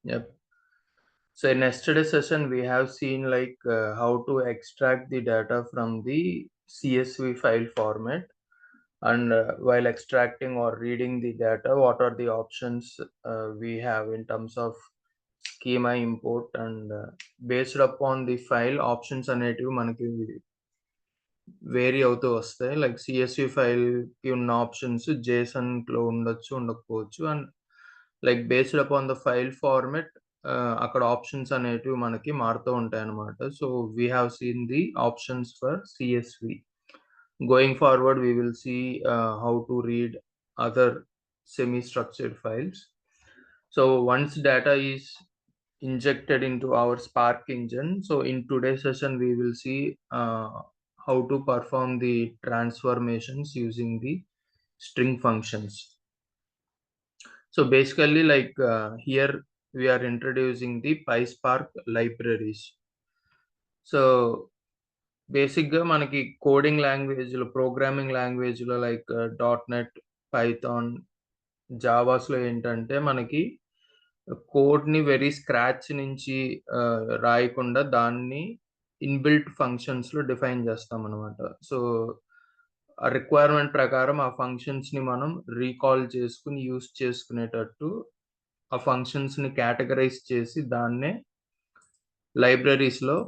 Yep. So in yesterday's session, we have seen like how to extract the data from the CSV file format, and while extracting or reading the data, what are the options we have in terms of schema import, and based upon the file options అనేటివి మనకి vary అవుతూ వస్తాయి. Like CSV ఫైల్‌కి ఉన్న options JSONలో ఉండొచ్చు, ఉండకపోవచ్చు. And like based upon the file format అక్కడ options అనేటివి మనకి మారుతూ ఉంటాయన్నమాట. So, we have seen the options for CSV. Going forward, we will see how to read other semi-structured files. So once data is injected into our Spark engine, so in today's session, we will see how to perform the transformations using the string functions. So basically, like here we are introducing the PySpark libraries. So బేసిక్‌గా మనకి coding లాంగ్వేజ్‌లో, programming లాంగ్వేజ్‌లో like dot net, Python, జావాస్‌లో ఏంటంటే మనకి కోడ్‌ని very scratch నుంచి రాయకుండా దాన్ని ఇన్‌బిల్ట్ ఫంక్షన్స్‌లో డిఫైన్ చేస్తామనమాట. సో, ఆ రిక్వైర్మెంట్ ప్రకారం ఆ ఫంక్షన్స్‌ని మనం రీకాల్ చేసుకొని యూజ్ చేసుకునేటట్టు ఆ ఫంక్షన్స్‌ని కేటగరైజ్ చేసి దాన్నే లైబ్రరీస్‌లో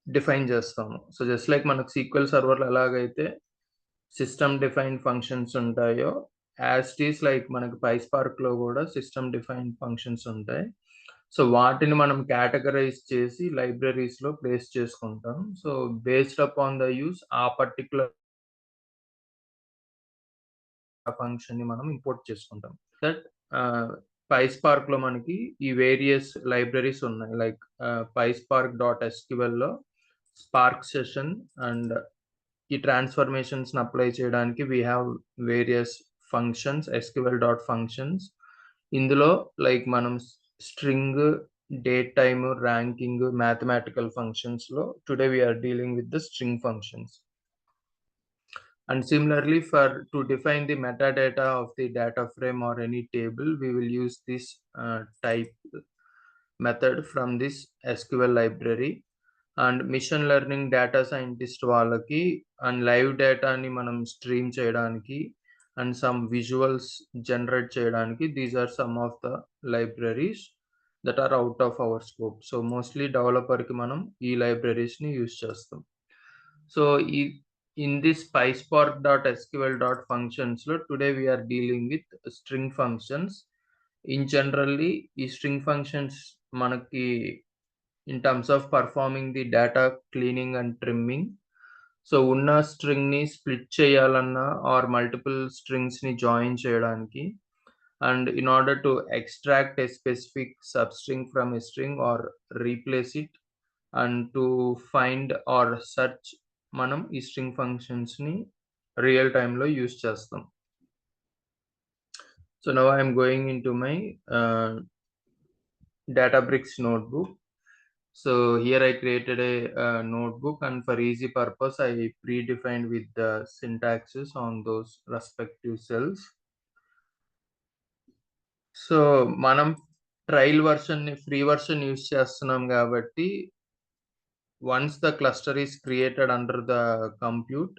డిఫైన్ చేస్తాము. సో, జస్ట్ లైక్ మనకు సీక్వెల్ సర్వర్‌లో ఎలాగైతే సిస్టమ్ డిఫైన్డ్ ఫంక్షన్స్ ఉంటాయో, యాజ్ ఇట్ ఈస్ లైక్ మనకి పైస్పార్క్‌లో గూడా సిస్టమ్ డిఫైన్డ్ ఫంక్షన్స్ ఉంటాయి. సో, వాటిని మనం కేటగరైజ్ చేసి లైబ్రరీస్‌లో ప్లేస్ చేసుకుంటాం. So, based upon the use ఆ పర్టిక్యులర్ ఫంక్షన్‌ని మనం ఇంపోర్ట్ చేసుకుంటాం. దట్ పైస్పార్క్‌లో మనకి ఈ వేరియస్ లైబ్రరీస్ ఉన్నాయి. లైక్ PySpark.SQLలో స్పార్క్ సెషన్ అండ్ ఈ ట్రాన్స్ఫర్మేషన్స్‌ని అప్లై చేయడానికి we have various functions, SQL dot functions. ఇందులో లైక్ మనం string, date time, ranking, mathematical ఫంక్షన్స్‌లో today we are dealing with the string functions. And similarly, for to define the metadata of the data frame or any table, we will use this type method from this SQL library. And machine learning data scientist వాళ్ళకి and live డేటాని మనం stream చేయడానికి and some visuals generate చేయడానికి these are some of the libraries that are out of our scope. So mostly డెవలపర్కి మనం ఈ లైబ్రరీస్ని use చేస్తాం. సో ఈ in this PySpark.SQL.functions లో today we are dealing with string functions. In generally, ఈ string functions మనకి in terms of performing the data cleaning and trimming. So ఉన్న స్ట్రింగ్‌ని స్ప్లిట్ చేయాలన్నా ఆర్ మల్టిపుల్ స్ట్రింగ్స్‌ని జాయిన్ చేయడానికి, and in order to extract a specific substring from a string or replace it, and to find or search మనం ఈ string ఫంక్షన్స్‌ని real టైమ్‌లో use చేస్తాం. So now I am going into my Databricks notebook. So here I created a notebook, and for easy purpose, I predefined with the syntaxes on those respective cells. So మనం trial వర్షన్‌ని, free version use చేస్తున్నాం కాబట్టి once the cluster is created under the compute,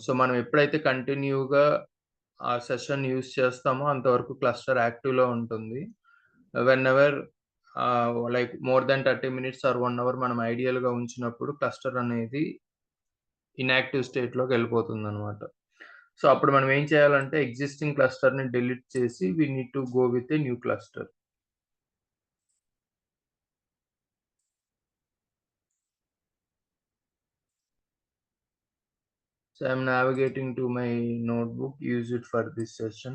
so మనం ఎప్పుడైతే కంటిన్యూగా ఆ session use చేస్తామో అంతవరకు cluster యాక్టివ్‌లో ఉంటుంది. Whenever like more than 30 minutes or 1 hour మనం ఐడియల్‌గా ఉంచినప్పుడు క్లస్టర్ అనేది ఇన్‌యాక్టివ్ స్టేట్‌లోకి వెళ్ళిపోతుందనమాట. సో అప్పుడు మనం ఏం చేయాలంటే ఎగ్జిస్టింగ్ క్లస్టర్‌ని డిలీట్ చేసి we need to go with a new cluster. So I'm navigating to my notebook, use it for this session.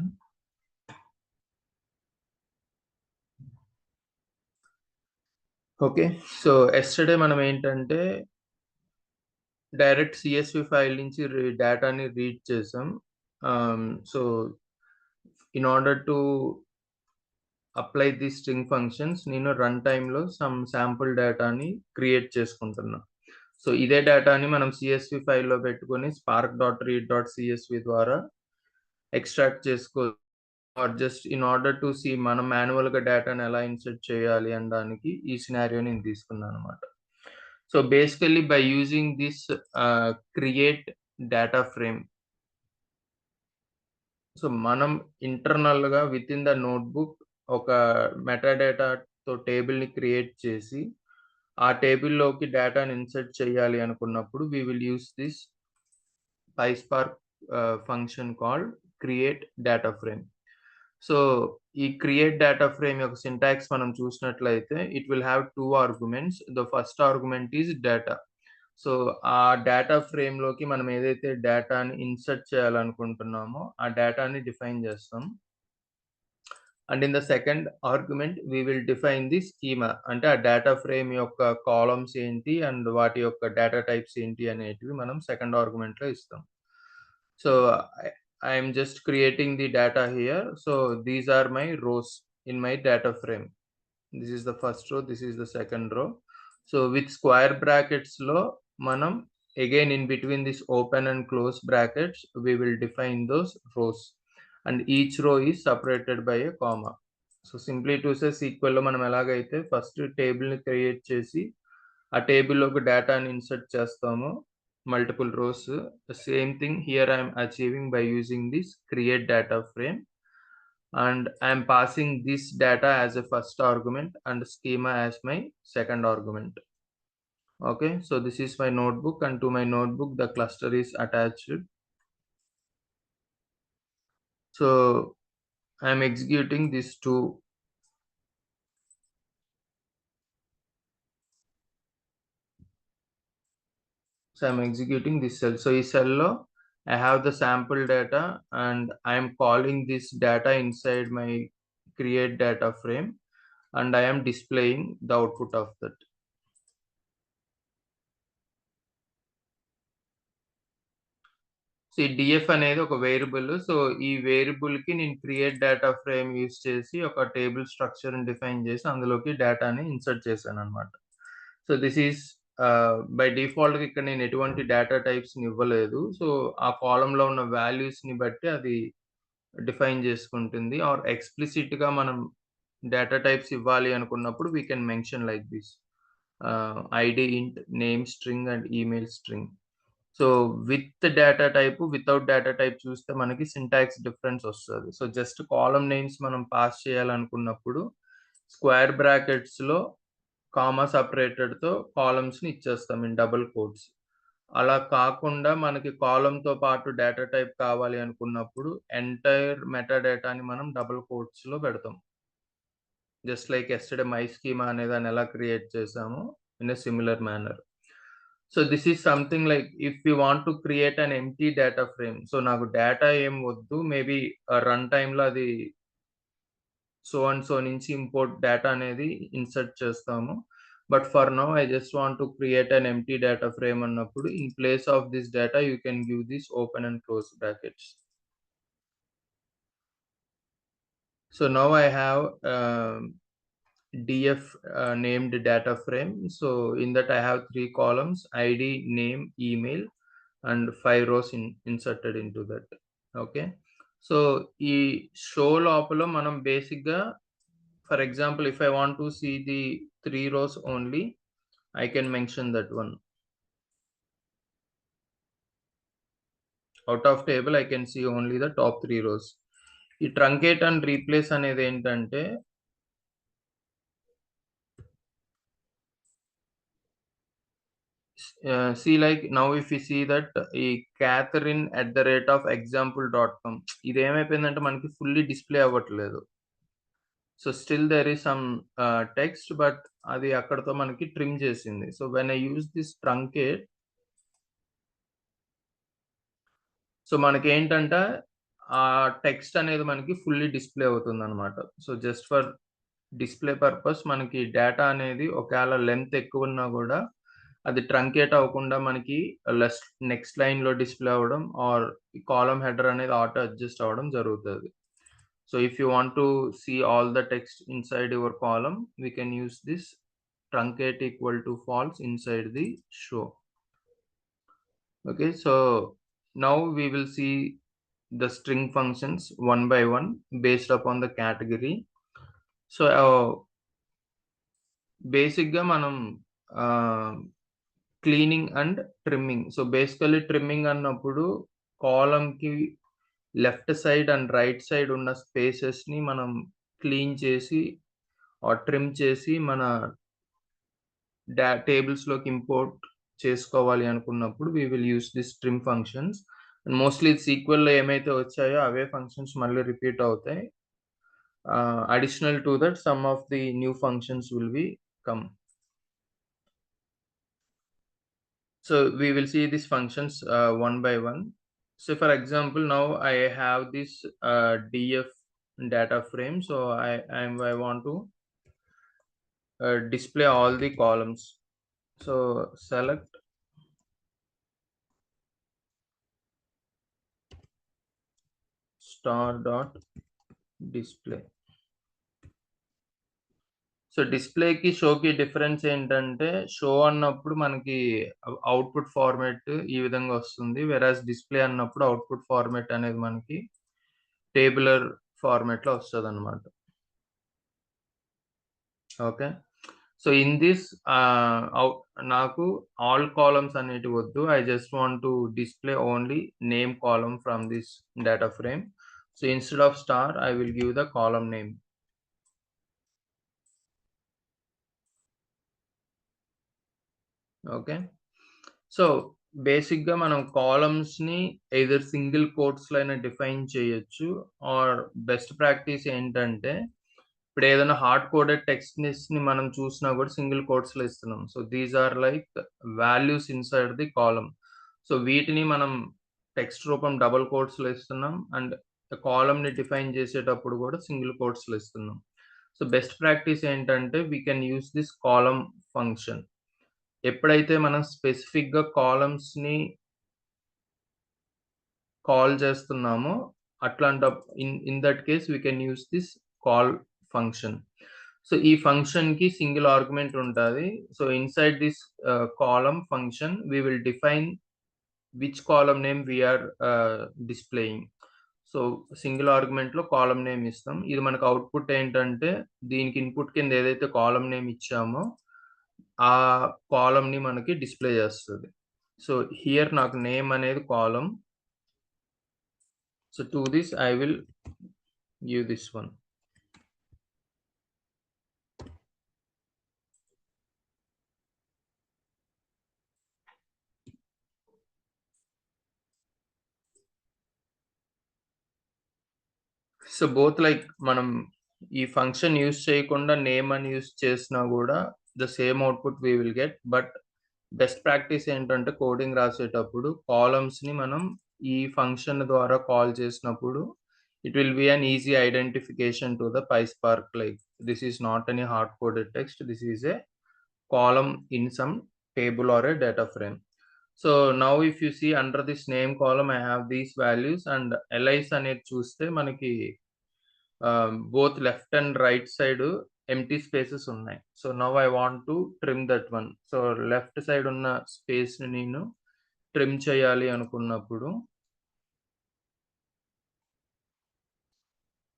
Okay. So yesterday మనం ఏంటంటే డైరెక్ట్ CSV ఫైల్ నుంచి డేటాని రీడ్ చేసాం. So in order to apply the string functions నేను run టైమ్‌లో some sample డేటాని create చేసుకుంటున్నా. So ఇదే డేటాని మనం CSV ఫైల్‌లో పెట్టుకొని spark.read.csv ద్వారా ఎక్స్ట్రాక్ట్ చేసుకోవచ్చు. Or just in order to see మనం మాన్యువల్‌గా డేటాని ఎలా ఇన్సర్ట్ చేయాలి అనడానికి ఈ సినారియో నేను తీసుకున్నాననమాట. So, basically by using this create data frame. So, మనం ఇంటర్నల్‌గా వితిన్ ద నోట్‌బుక్ ఒక మెటాడేటాతో టేబుల్‌ని క్రియేట్ చేసి, ఆ టేబుల్‌లోకి డేటాని ఇన్సర్ట్ చేయాలి అనుకున్నప్పుడు we will use this PySpark function called create data frame. So, ఈ క్రియేట్ డేటా ఫ్రేమ్ యొక్క సింటాక్స్ మనం చూసినట్లయితే it will have 2 arguments. The first argument is data. So, ఆ డేటా ఫ్రేమ్‌లోకి మనం ఏదైతే డేటాని ఇన్సర్ట్ చేయాలనుకుంటున్నామో, ఆ డేటాని డిఫైన్ చేస్తాం. And in the second argument we will define the schema. అంటే ఆ డేటా ఫ్రేమ్ యొక్క కాలమ్స్ ఏంటి అండ్ వాటి యొక్క డేటా టైప్స్ ఏంటి అనేటివి మనం సెకండ్ ఆర్గ్యుమెంట్‌లో ఇస్తాం. So, I am just creating the data here. So, these are my rows in my data frame. This is the first row, this is the second row. So, with square brackets లో మనం again in between this open and close brackets we will define those rows and each row is separated by a comma. So, simply to say SQL లో మనం ఎలాగైతే first టేబుల్‌ని create చేసి ఆ టేబుల్‌లోకి డేటాని insert చేస్తామో multiple rows. The same thing here I am achieving by using this create data frame, and I am passing this data as a first argument and schema as my second argument. Okay, so this is my notebook, and to my notebook the cluster is attached. So I am executing these two. So I'm executing this cell. So this cell lo I have the sample data and I am calling this data inside my create data frame, and I am displaying the output of that. So, ఈ DF అనేది ఒక variable. So, ఈ వేరియబుల్‌కి నేను create data frame use చేసి ఒక table స్ట్రక్చర్‌ని define చేసి అందులోకి డేటాని ఇన్సర్ట్ చేశాననమాట. సో, దిస్ ఈస్ బై డిఫాల్ట్‌గా ఇక్కడ నేను ఎటువంటి డేటా టైప్స్‌ని ఇవ్వలేదు. సో, ఆ కాలమ్‌లో ఉన్న వాల్యూస్‌ని బట్టి అది డిఫైన్ చేసుకుంటుంది. ఆర్ ఎక్స్‌ప్లిసిట్‌గా మనం డేటా టైప్స్ ఇవ్వాలి అనుకున్నప్పుడు we can mention like this. ID int, name string and email string. So, with data type, without data type చూస్తే మనకి సింటాక్స్ డిఫరెన్స్ వస్తది. సో, జస్ట్ కాలమ్ నేమ్స్ మనం పాస్ చేయాలనుకున్నప్పుడు స్క్వేర్ బ్రాకెట్స్‌లో కామా సెపరేటెడ్‌తో కాలమ్స్‌ని ఇచ్చేస్తాం ఇన్ డబుల్ కోట్స్. అలా కాకుండా మనకి కాలమ్‌తో పాటు డేటా టైప్ కావాలి అనుకున్నప్పుడు ఎంటైర్ మెటాడేటాని మనం డబుల్ కోట్స్‌లో పెడతాం. Just like yesterday my schema అనే దాన్ని ఎలా క్రియేట్ చేసామో in a similar manner. So, this is something like if you want to create an empty data frame. So, నాకు డేటా ఏం వద్దు. మేబీ రన్ టైమ్‌లో అది సో అండ్ సో నుంచి ఇంపోర్ట్ డేటా అనేది ఇన్సర్ట్ చేస్తాము. But for now I just want to create an empty data frame అన్నప్పుడు in place of this data you can give this open and close brackets. So, now I have df named data frame. So, in that I have 3 columns: ID, name, email, and 5 rows inserted into that. Okay. So, ఈ show లోపల మనం బేసిక్‌గా for example if I want to see the 3 rows only, I can mention that one. Out of table I can see only the top 3 rows. ఈ truncate and replace అనేదేంటంటే see like now if you see that ఈ catherine@example.com ఇదేమైపోయిందంటే మనకి fully display అవ్వట్లేదు. So, still there is some text, but అది అక్కడితో మనకి trim చేసింది. So, when I use this truncate, so, మనకేంటంటే ఆ టెక్స్ట్ అనేది మనకి ఫుల్లీ డిస్‌ప్లే అవుతుందనమాట. So, just for display purpose మనకి డేటా అనేది ఒకేళ లెంత్ ఎక్కువున్నా గూడా అది ట్రంకేట్ అవ్వకుండా మనకి లెస్ నెక్స్ట్ లైన్‌లో డిస్‌ప్లే అవ్వడం ఆర్ కాలమ్ హెడర్ అనేది ఆటో అడ్జస్ట్ అవ్వడం జరుగుతది. So, if you want to see all the text inside your column, we can use this truncate equal to false inside the show. Okay, so now we will see the string functions one by one based upon the category. So బేసిక్‌గా మనం cleaning and trimming. So, basically trimming అన్నప్పుడు కాలమ్‌కి left side and right side ఉన్న స్పేసెస్‌ని మనం clean చేసి are trim చేసి మన టేబుల్స్‌లోకి ఇంపోర్ట్ చేసుకోవాలి అనుకున్నప్పుడు we will use this trim functions. And mostly సీక్వెల్‌లో ఏమైతే వచ్చాయో అవే ఫంక్షన్స్ మళ్ళీ రిపీట్ అవుతాయి. Additional to that some of the new functions will be come. So we will see these functions one by one. So for example, now I have this df data frame. So I want to display all the columns. So select star dot display. So డిస్‌ప్లేకి, షోకి difference ఏంటంటే, show అన్నప్పుడు మనకి output format ఈ విధంగా వస్తుంది. వెరాస్ display అన్నప్పుడు output format అనేది మనకి టేబులర్ ఫార్మాట్‌లో వస్తదనమాట. ఓకే. సో, ఇన్ థిస్ నాకు ఆల్ కాలమ్స్ అనేటివి వద్దు. I just want to display only name column from this data frame. So, instead of star I will give the column name. Okay. So, బేసిక్‌గా మనం కాలమ్స్‌ని either single కోట్స్‌లో అయినా define చేయొచ్చు. Are best practice ఏంటంటే, ఇప్పుడేదైనా hard coded టెక్స్ట్‌ని మనం చూసినా కూడా single కోట్స్‌లో ఇస్తున్నాం. So, these are like values inside the column. So, వీటిని మనం టెక్స్ట్ రూపం డబుల్ కోట్స్‌లో ఇస్తున్నాం. అండ్ కాలమ్‌ని డిఫైన్ చేసేటప్పుడు కూడా సింగిల్ కోట్స్‌లో ఇస్తున్నాం. సో, బెస్ట్ ప్రాక్టీస్ ఏంటంటే, we can use this column function. ఎప్పుడైతే మనం స్పెసిఫిక్‌గా కాలమ్స్‌ని కాల్ చేస్తున్నామో in that case we can use this col function. So, ఈ ఫంక్షన్‌కి సింగిల్ ఆర్గ్యుమెంట్ ఉంటది. So, inside this column function we will define which column name we are displaying. So, single ఆర్గ్యుమెంట్‌లో column name ఇస్తాం. ఇది మనకు output ఏంటంటే, దీనికి input కింద ఏదైతే కాలమ్ నేమ్ ఇచ్చామో, ఆ కాలమ్‌ని మనకి డిస్‌ప్లే చేస్తది. సో, హియర్ నాకు నేమ్ అనేది column. So to this I will give this one. So both like మనం ఈ ఫంక్షన్ యూజ్ చేయకుండా నేమ్ అని యూజ్ చేసినా గూడా the same output we will get. But best practice ఏంటంటే కోడింగ్ రాసేటప్పుడు కాలమ్స్‌ని మనం ఈ ఫంక్షన్ ద్వారా కాల్ చేసినప్పుడు it will be an easy identification to the PySpark like this is not any hard coded text. This is A column in some table or a data frame. So now if you see under this name column, I have these values and lis అనేది చూస్తే మనకి both left and right side empty spaces ఉన్నాయి. So now I want to trim that one. So left side ఉన్న space ని నేను trim చేయాలి అనుకున్నప్పుడు,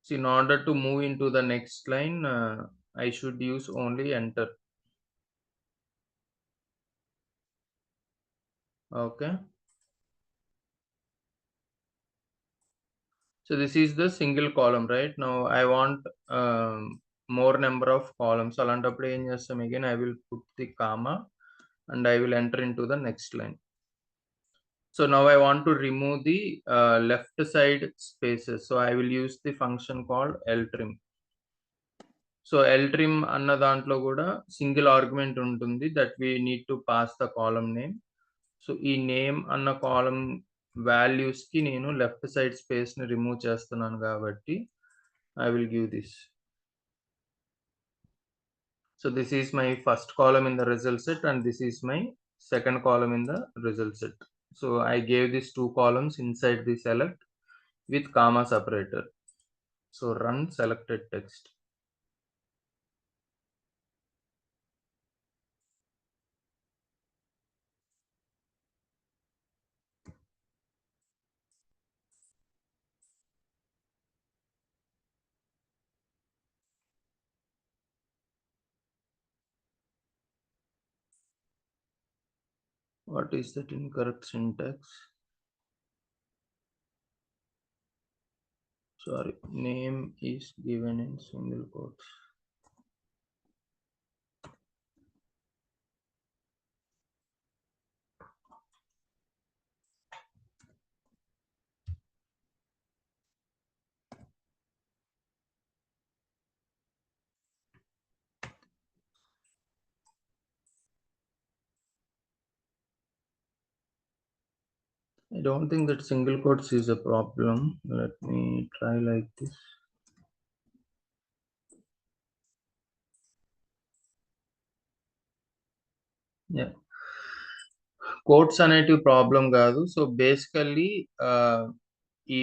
so in order to move into the next line, I should use only enter. Okay. So this is the single column, right? Now I want more number of columns. అలాంటప్పుడు ఏం చేస్తాం, again I will put the comma and I will enter into the next line. So now I want to remove the left side spaces. So I will use the function called ltrim. So ltrim అన్న దాంట్లో కూడా single argument ఉంటుంది that we need to pass the column name. So ఈ name అన్న column వాల్యూస్‌కి నేను left side స్పేస్‌ని remove చేస్తున్నాను కాబట్టి I will give this. So this is my first column in the result set and this is my second column in the result set. So I gave these two columns inside the select with comma separator. So run selected text. What is that incorrect syntax? Sorry, name is given in single quotes. I don't think that single quotes is a problem. Let me try like this. Yeah, quotes అనేటివి problem కాదు. So, basically ఈ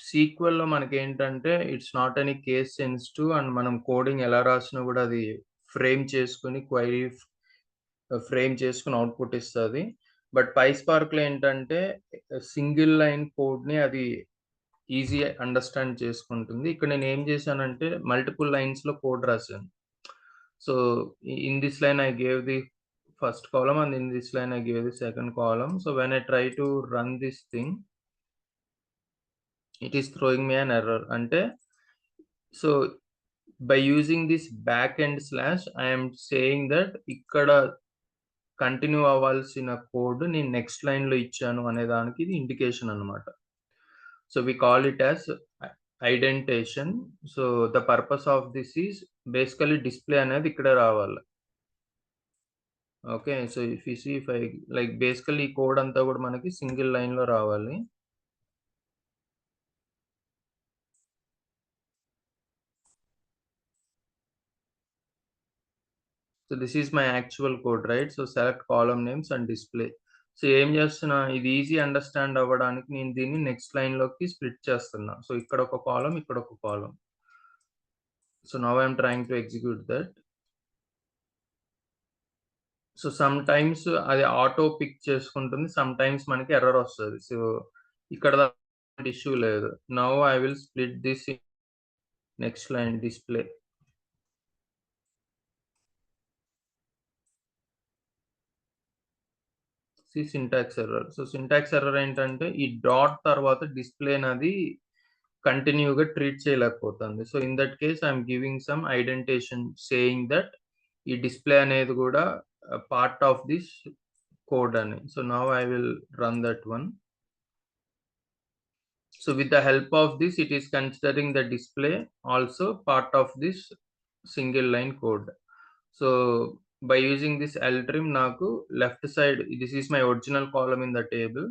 సీక్వెల్‌లో మనకేంటంటే it's not any case sensitive and మనం coding ఎలా రాసినా గూడా అది ఫ్రేమ్ చేసుకొని క్వెరీ ఫ్రేమ్ చేసుకొని అవుట్‌పుట్ ఇస్తది. బట్ పైస్పార్క్‌లో ఏంటంటే సింగిల్ లైన్ కోడ్‌ని అది ఈజీ అండర్‌స్టాండ్ చేసుకుంటుంది. ఇక్కడ నేనేం చేశానంటే మల్టిపుల్ లైన్స్‌లో కోడ్ రాసాను. So, in this line I gave the first column and in this line I gave the second column. So when I try to run this thing, it is throwing me an error. Ante, so by using this backend slash, I am saying that ikkada continue అవ్వాల్సిన code నేను next లైన్‌లో ఇచ్చాను అనే దానికి ఇది indication అన్నమాట. So we call it as indentation. So the purpose of this is basically display అనేది ఇక్కడ రావాలి. Okay. So, if you see if I like basically ఈ కోడ్ అంతా గూడా మనకి సింగిల్ లైన్‌లో రావాలి. So, this is my actual code right. So, select column names and display. So, ఏం చేస్తున్నా ఇది ఈజీ అండర్‌స్టాండ్ అవ్వడానికి నేను దీన్ని నెక్స్ట్ లైన్‌లోకి స్ప్లిట్ చేస్తున్నా. సో, ఇక్కడ ఒక కాలమ్, ఇక్కడ ఒక column. So, now I am trying to execute that. So, sometimes అది ఆటో పిక్ చేసుకుంటుంది. సమ్‌టైమ్స్ మనకి ఎర్రర్ వస్తది. సో, ఇక్కడ దాకా ఇష్యూ లేదు. Now I will split this in next line display. Syntax error. So, syntax error ఏంటంటే ఈ dot తర్వాత డిస్‌ప్లే అనేది కంటిన్యూ‌గా ట్రీట్ చేయలేకపోతుంది. So, in that case I'm giving some indentation saying that ఈ డిస్‌ప్లే అనేది గూడా పార్ట్ ఆఫ్ దిస్ కోడ్ అని. So, now I will run that one. So with the help of this, it is considering the display also part of this single line code. So by using this ltrim, నాకు left side, this is my original column in the table.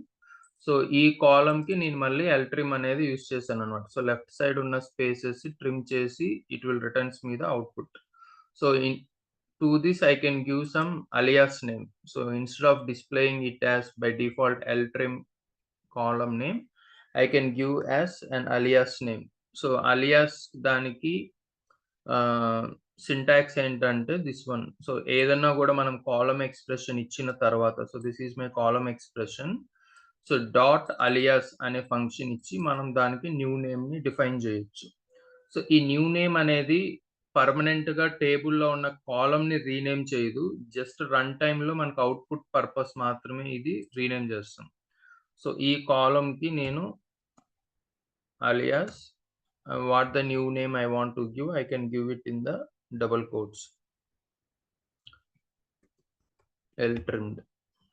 So ఈ కాలమ్‌కి నేను మళ్ళీ ltrim అనేది use చేశాననమాట. So left side ఉన్న spaces trim చేసి it will returns me the output. So to this I can give some alias name. So instead of displaying it as by default ltrim column name, I can give as an alias name. So alias దానికి syntax ఏంటంటే this one. So ఏదన్నా గూడా మనం column expression ఇచ్చిన తర్వాత, so this is my column expression. So dot alias అనే function ఇచ్చి మనం దానికి న్యూ నేమ్‌ని డిఫైన్ జేయొచ్చు. సో ఈ న్యూ నేమ్ అనేది పర్మనెంట్‌గా టేబుల్‌లో ఉన్న కాలమ్‌ని రీనేమ్ చేయదు. జస్ట్ రన్ టైమ్‌లో మనకు అవుట్‌పుట్ పర్పస్ మాత్రమే ఇది రీనేమ్ చేస్తాం. సో ఈ కాలమ్‌కి నేను alias what the new name I want to give, I can give it in the double quotes l trimmed.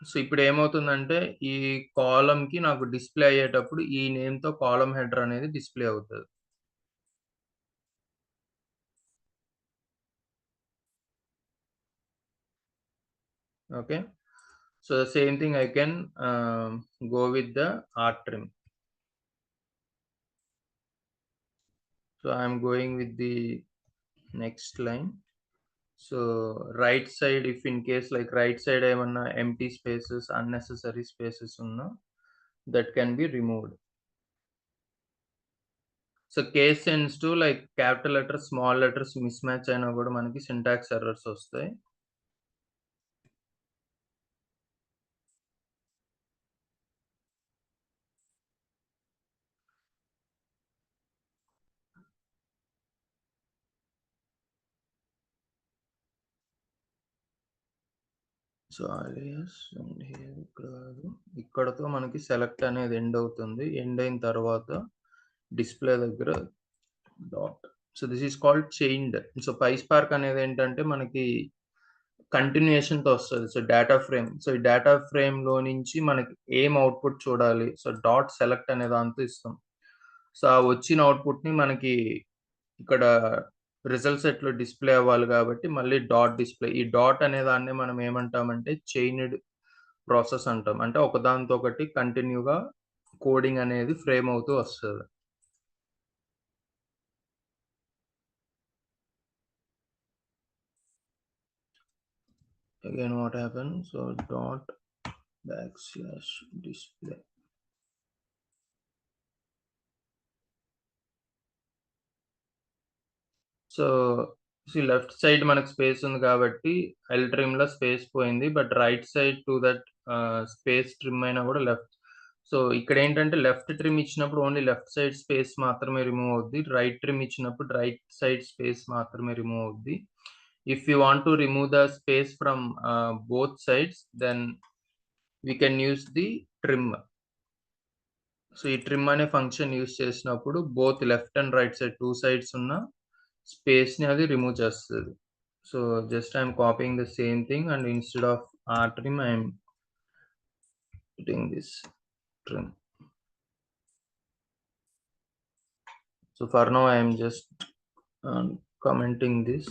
So ఇప్పుడు ఏమవుతుందంటే ఈ కాలమ్‌కి నాకు డిస్‌ప్లే అయ్యేటప్పుడు ఈ నేమ్‌తో కాలమ్ హెడర్ అనేది డిస్‌ప్లే అవుతది. Okay. So the same thing I can go with the r trim. So I am going with the next line. So right side, if in case like right side ఏమన్నా empty spaces, unnecessary spaces ఉన్నా that can be removed. So case sensitive like capital letters, small letters miss match అయినా గూడా మనకి syntax errors ఒస్తాయి. So alias and here ఇక్కడతో మనకి select అనేది end అవుతుంది. ఎండ్ అయిన తర్వాత డిస్ప్లే దగ్గర dot. So this is called chained. So PySpark అనేది ఏంటంటే మనకి కంటిన్యూయేషన్‌తో వస్తది. So data frame. సో ఈ డేటా ఫ్రేమ్‌లో నుంచి మనకి ఏం అవుట్‌పుట్ చూడాలి. సో డాట్ సెలెక్ట్ అనే దాంతో ఇస్తాం. సో ఆ వచ్చిన అవుట్‌పుట్‌ని మనకి ఇక్కడ రిజల్ట్ సెట్‌లో డిస్‌ప్లే అవ్వాలి గాబట్టి మళ్ళీ డాట్ డిస్‌ప్లే. ఈ డాట్ అనే దాన్నే మనం ఏమంటామంటే చైన్డ్ ప్రాసెస్ అంటాం. అంటే ఒకదానితో ఒకటి కంటిన్యూ‌గా కోడింగ్ అనేది ఫ్రేమ్ అవుతూ వస్తది. Again what happens? So dot backslash display. So left side మనకు స్పేస్ ఉంది కాబట్టి ట్రిమ్‌లో స్పేస్ పోయింది. But right side to that space trim అయినా కూడా లెఫ్ట్. సో ఇక్కడేంటంటే లెఫ్ట్ ట్రిమ్ ఇచ్చినప్పుడు ఓన్లీ లెఫ్ట్ సైడ్ స్పేస్ మాత్రమే రిమూవ్ అవుద్ది. రైట్ ట్రిమ్ ఇచ్చినప్పుడు రైట్ సైడ్ స్పేస్ మాత్రమే రిమూవ్ అవుద్ది. If you want to remove the space from both sides then we can use the trim. So ఈ trim అనే function use చేసినప్పుడు both left and right side 2 sides ఉన్న స్పేస్‌ని అది remove చేస్తది. So just I am copying the same thing and instead of trim I am putting this trim. So for now I am just commenting this.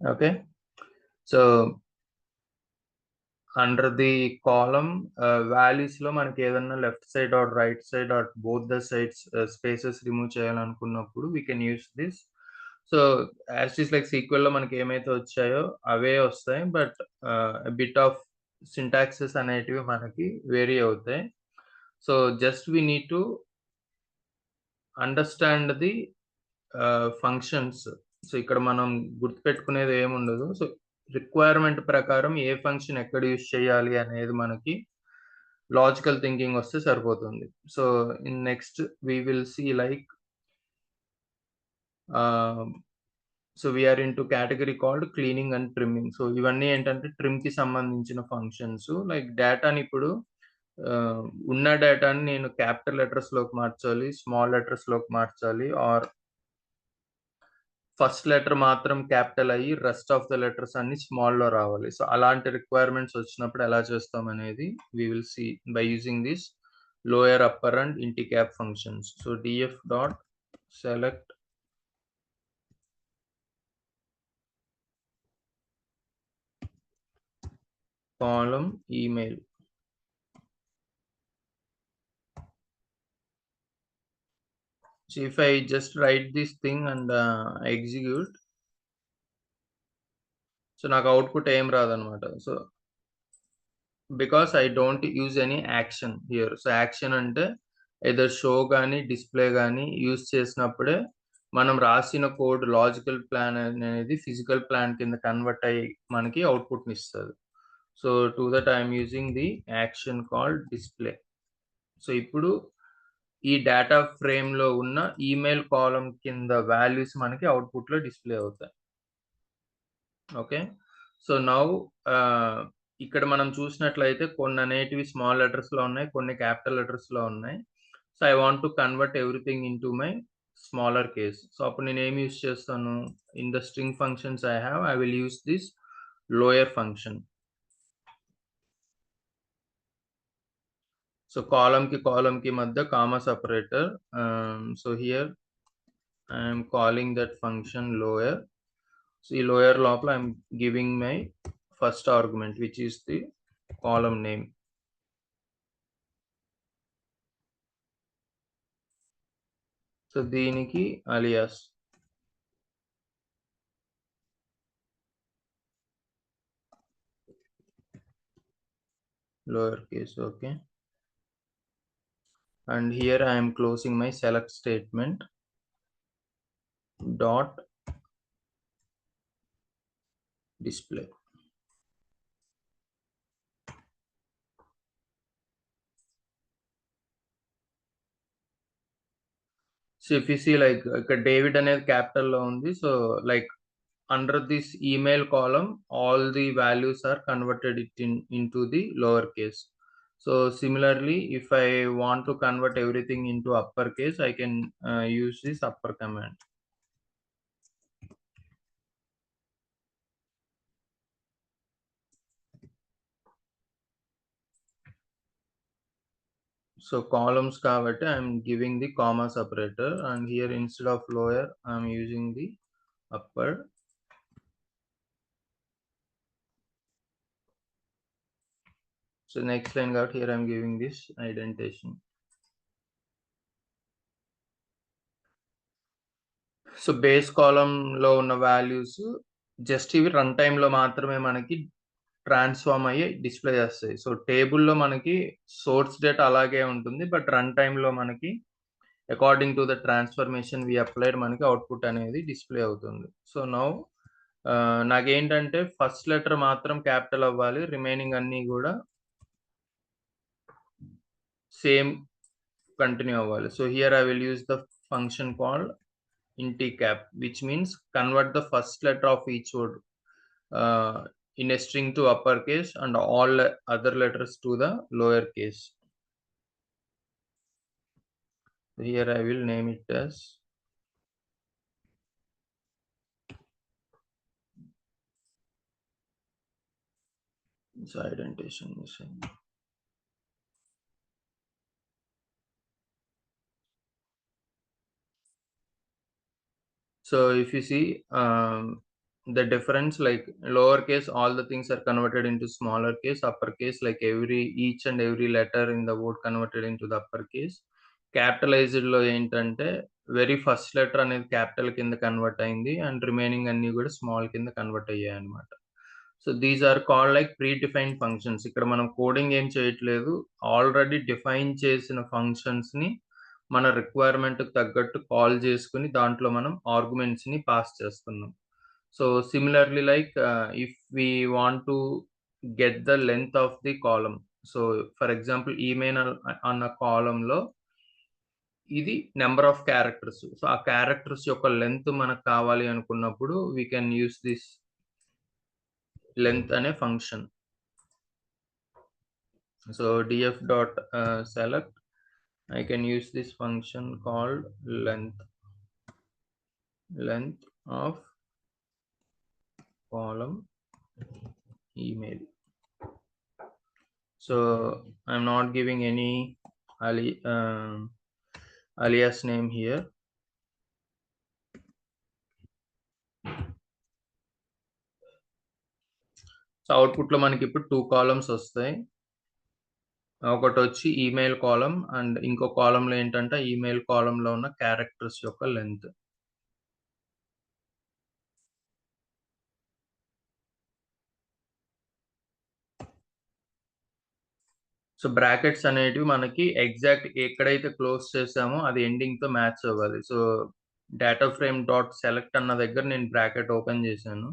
Okay. So under the column values లో మనకి ఏదన్నా left side or right side or both the sides spaces remove చేయాలనుకున్నప్పుడు we can use this. So as it is like సీక్వెల్‌లో మనకి ఏమైతే వచ్చాయో అవే వస్తాయి. But bit of syntaxes అనేటివి మనకి వేరీ అవుతాయి. So just we need to understand the functions. So ఇక్కడ మనం గుర్తుపెట్టుకునేది ఏముండదు. సో రిక్వైర్మెంట్ ప్రకారం ఏ ఫంక్షన్ ఎక్కడ యూజ్ చేయాలి అనేది మనకి లాజికల్ థింకింగ్ వస్తే సరిపోతుంది. So in next we will see like so we are into category called cleaning and trimming. So ఇవన్నీ ఏంటంటే ట్రిమ్‌కి సంబంధించిన ఫంక్షన్స్. లైక్ డేటాని ఇప్పుడు ఉన్న డేటాని నేను క్యాపిటల్ లెటర్స్‌లోకి మార్చాలి, స్మాల్ లెటర్స్‌లోకి మార్చాలి ఆర్ ఫస్ట్ లెటర్ మాత్రం క్యాపిటల్ అయ్యి రెస్ట్ ఆఫ్ ద లెటర్స్ అన్ని స్మాల్‌లో రావాలి. సో అలాంటి రిక్వైర్మెంట్స్ వచ్చినప్పుడు ఎలా చేస్తామనేది we will see by using this lower, upper and initcap functions. So df dot select column email. So if I just write this thing and execute, so నాకు output ఏం రాదనమాట. So because I don't use any action here. So action అంటే either show గాని, display గాని use చేసినప్పుడే మనం రాసిన code logical plan అనేది ఫిజికల్ ప్లాన్ కింద కన్వర్ట్ అయ్యి మనకి అవుట్‌పుట్‌నిస్తది. So to that I am using the action called display. So ఇప్పుడు ఈ డేటా ఫ్రేమ్‌లో ఉన్న ఈమెయిల్ కాలమ్ కింద వాల్యూస్ మనకి అవుట్‌పుట్‌లో డిస్‌ప్లే అవుతాయి. ఓకే. సో నౌ ఇక్కడ మనం చూసినట్లయితే కొన్ననేటివి స్మాల్ లెటర్స్‌లో ఉన్నాయి. కొన్ని క్యాపిటల్ లెటర్స్‌లో ఉన్నాయి. So I want to convert everything into my smaller case. So అప్పుడు నేనేమి యూజ్ చేస్తాను? In the string functions I will use this lower function. So కాలమ్‌కి మధ్య comma separator. So here I am calling that function lower. So lower లోపల I am giving my first argument which is the column name. So దీనికి alias lower case. Okay. And here I am closing my select statement dot display. So if you see like ఇక్కడ David అనేది capital లో ఉంది. So like under this email column all the values are converted into the lowercase. So similarly, if I want to convert everything into uppercase, I can use this upper command. So columns kabatti I am giving the comma separator, and here instead of lower I am using the upper. So next line got here I am giving this indentation. So base కాలమ్‌లో ఉన్న values just ఇవి run టైమ్‌లో మాత్రమే మనకి transform అయ్యి display చేస్తాయి. So టేబుల్‌లో మనకి సోర్స్ డేటా అలాగే ఉంటుంది. బట్ రన్ టైమ్‌లో మనకి according to the transformation we applied మనకి అవుట్‌పుట్ అనేది డిస్‌ప్లే అవుతుంది. సో నౌ నాకేంటంటే ఫస్ట్ లెటర్ మాత్రం క్యాపిటల్ అవ్వాలి. రిమైనింగ్ అన్నీ గూడా సేమ్ కంటిన్యూ అవ్వాలి. So here I will use the function called inticap, which means convert the first letter of each word in a string to uppercase and all other letters to the lowercase. Here I will name it as indentation. So if you see the difference, like lowercase all the things are converted into smaller case, uppercase like each and every letter in the word converted into the uppercase. Capitalized లో ఏంటంటే very first letter అనేది capital కింద convert అయింది, and remaining అన్ని కూడా small కింద convert అయ్యాయి అనమాట. So these are called like pre defined functions. ఇక్కడ మనం కోడింగ్ ఏం చేయట్లేదు, ఆల్రెడీ డిఫైన్ చేసిన ఫంక్షన్స్ ని మన రిక్వైర్మెంట్ తగ్గట్టు కాల్ చేసుకుని దాంట్లో మనం ఆర్గ్యుమెంట్స్ ని పాస్ చేస్తున్నాం. So similarly like if we want to get the length of the column, so for example email అన్న కాలంలో ఇది నెంబర్ ఆఫ్ క్యారెక్టర్స్. సో ఆ క్యారెక్టర్స్ యొక్క లెంత్ మనకు కావాలి అనుకున్నప్పుడు we can use this length అనే function. So df dot select, I can use this function called length of column email. So I'm not giving any alias name here. So output లో మనకి ఇప్పుడు 2 columns వస్తాయి. ఒకటి వచ్చి email column, and ఇంకో column లో ఏంటంటే ఈమెయిల్ కాలమ్ లో ఉన్న క్యారెక్టర్స్ యొక్క లెంత్. సో బ్రాకెట్స్ అనేటివి మనకి ఎగ్జాక్ట్ ఎక్కడైతే క్లోజ్ చేసామో అది ఎండింగ్ తో మ్యాచ్ అవ్వాలి. So data frame dot select అన్న దగ్గర నేను బ్రాకెట్ ఓపెన్ చేశాను.